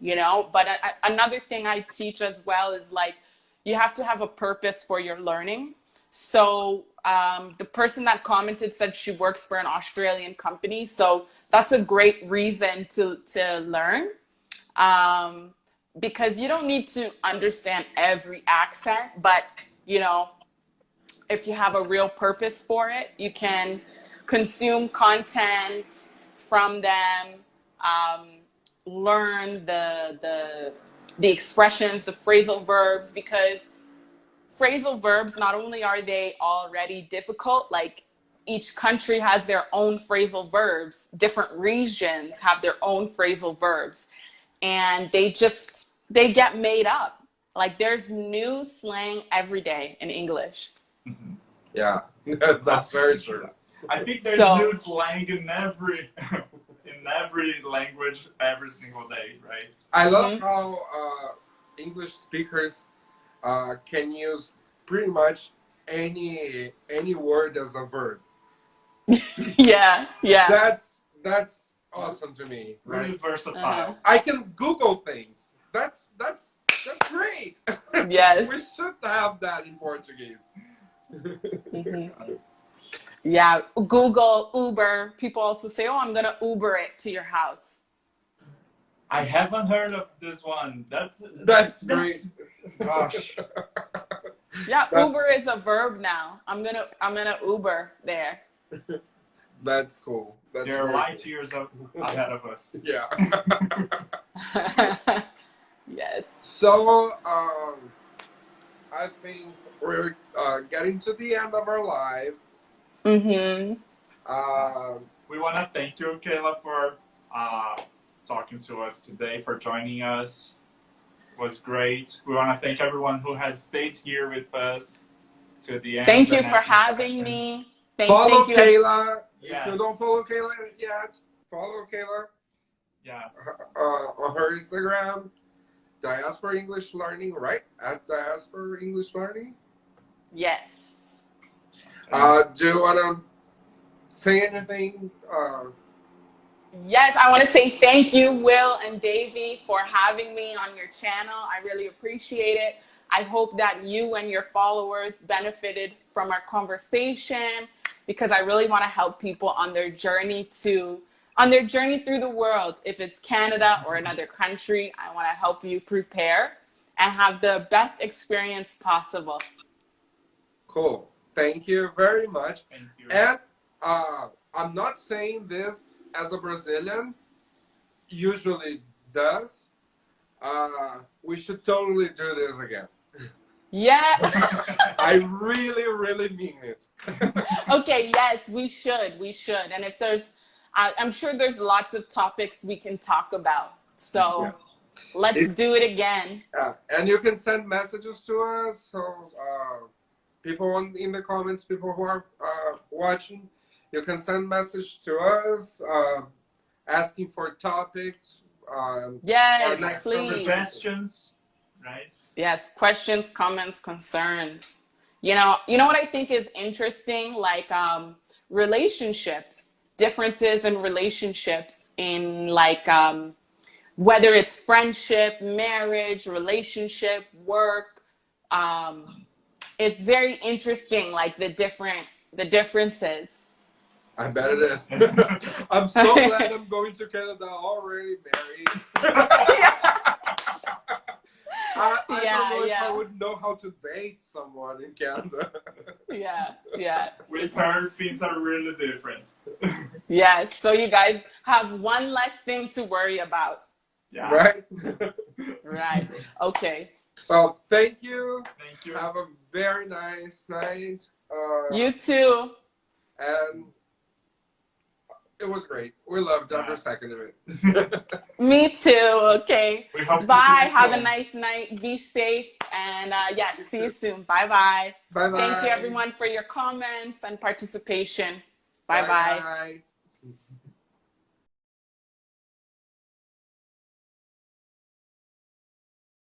but another thing I teach as well is like, you have to have a purpose for your learning. So the person that commented said she works for an Australian company. So that's a great reason to learn, because you don't need to understand every accent, but if you have a real purpose for it, you can consume content from them, learn the expressions, the phrasal verbs, because phrasal verbs, not only are they already difficult, like each country has their own phrasal verbs, different regions have their own phrasal verbs, and they get made up. Like there's new slang every day in English. Yeah, that's very true. I think there's new slang in every language every single day, right? I love how English speakers can use pretty much any word as a verb. Yeah. That's awesome to me. Really versatile. I can Google things. That's great. Yes. We should have that in Portuguese. Yeah, Google, Uber. People also say, oh, I'm going to Uber it to your house. I haven't heard of this one. That's great. Gosh. Yeah, Uber is a verb now. I'm gonna Uber there. That's cool. You're light years ahead of us. Yeah. Yes. So, I think we're getting to the end of our live. Mm-hmm. We want to thank you, Kayla, for talking to us today, for joining us. It was great. We want to thank everyone who has stayed here with us to the end. Thank you for having me. Follow thank you. Kayla. Yes. If you don't follow Kayla yet, follow Kayla. Yeah. On her Instagram, Diaspora English Learning, right? At Diaspora English Learning. Yes. Do you want to say anything? Yes, I want to say thank you, Will and Davey, for having me on your channel. I really appreciate it. I hope that you and your followers benefited from our conversation, because I really want to help people on their journey through the world. If it's Canada or another country, I want to help you prepare and have the best experience possible. Cool. Thank you very much. Thank you. And I'm not saying this as a Brazilian usually does. We should totally do this again. Yeah. I really, really mean it. Okay, yes, we should. And if there's, I'm sure there's lots of topics we can talk about. So let's do it again. And you can send messages to us. So people in the comments, people who are watching, you can send message to us asking for topics. Yes, please. Suggestions, right? Yes, questions, comments, concerns. You know what I think is interesting, like relationships, differences in relationships in like whether it's friendship, marriage, relationship, work. It's very interesting, like the differences. I bet it is. I'm so glad I'm going to Canada already, Mary. I don't know if I would know how to date someone in Canada. Yeah. With her, things are really different. Yes, so you guys have one less thing to worry about. Yeah. Right? Right. Okay. Well, thank you. Thank you. Have a very nice night. You too. And it was great. We loved every second of it. Me too. Okay. Bye. Have soon. a nice night. Be safe. And yes, see you soon. Bye-bye. Bye-bye. Thank you, everyone, for your comments and participation. Bye-bye. Bye, guys.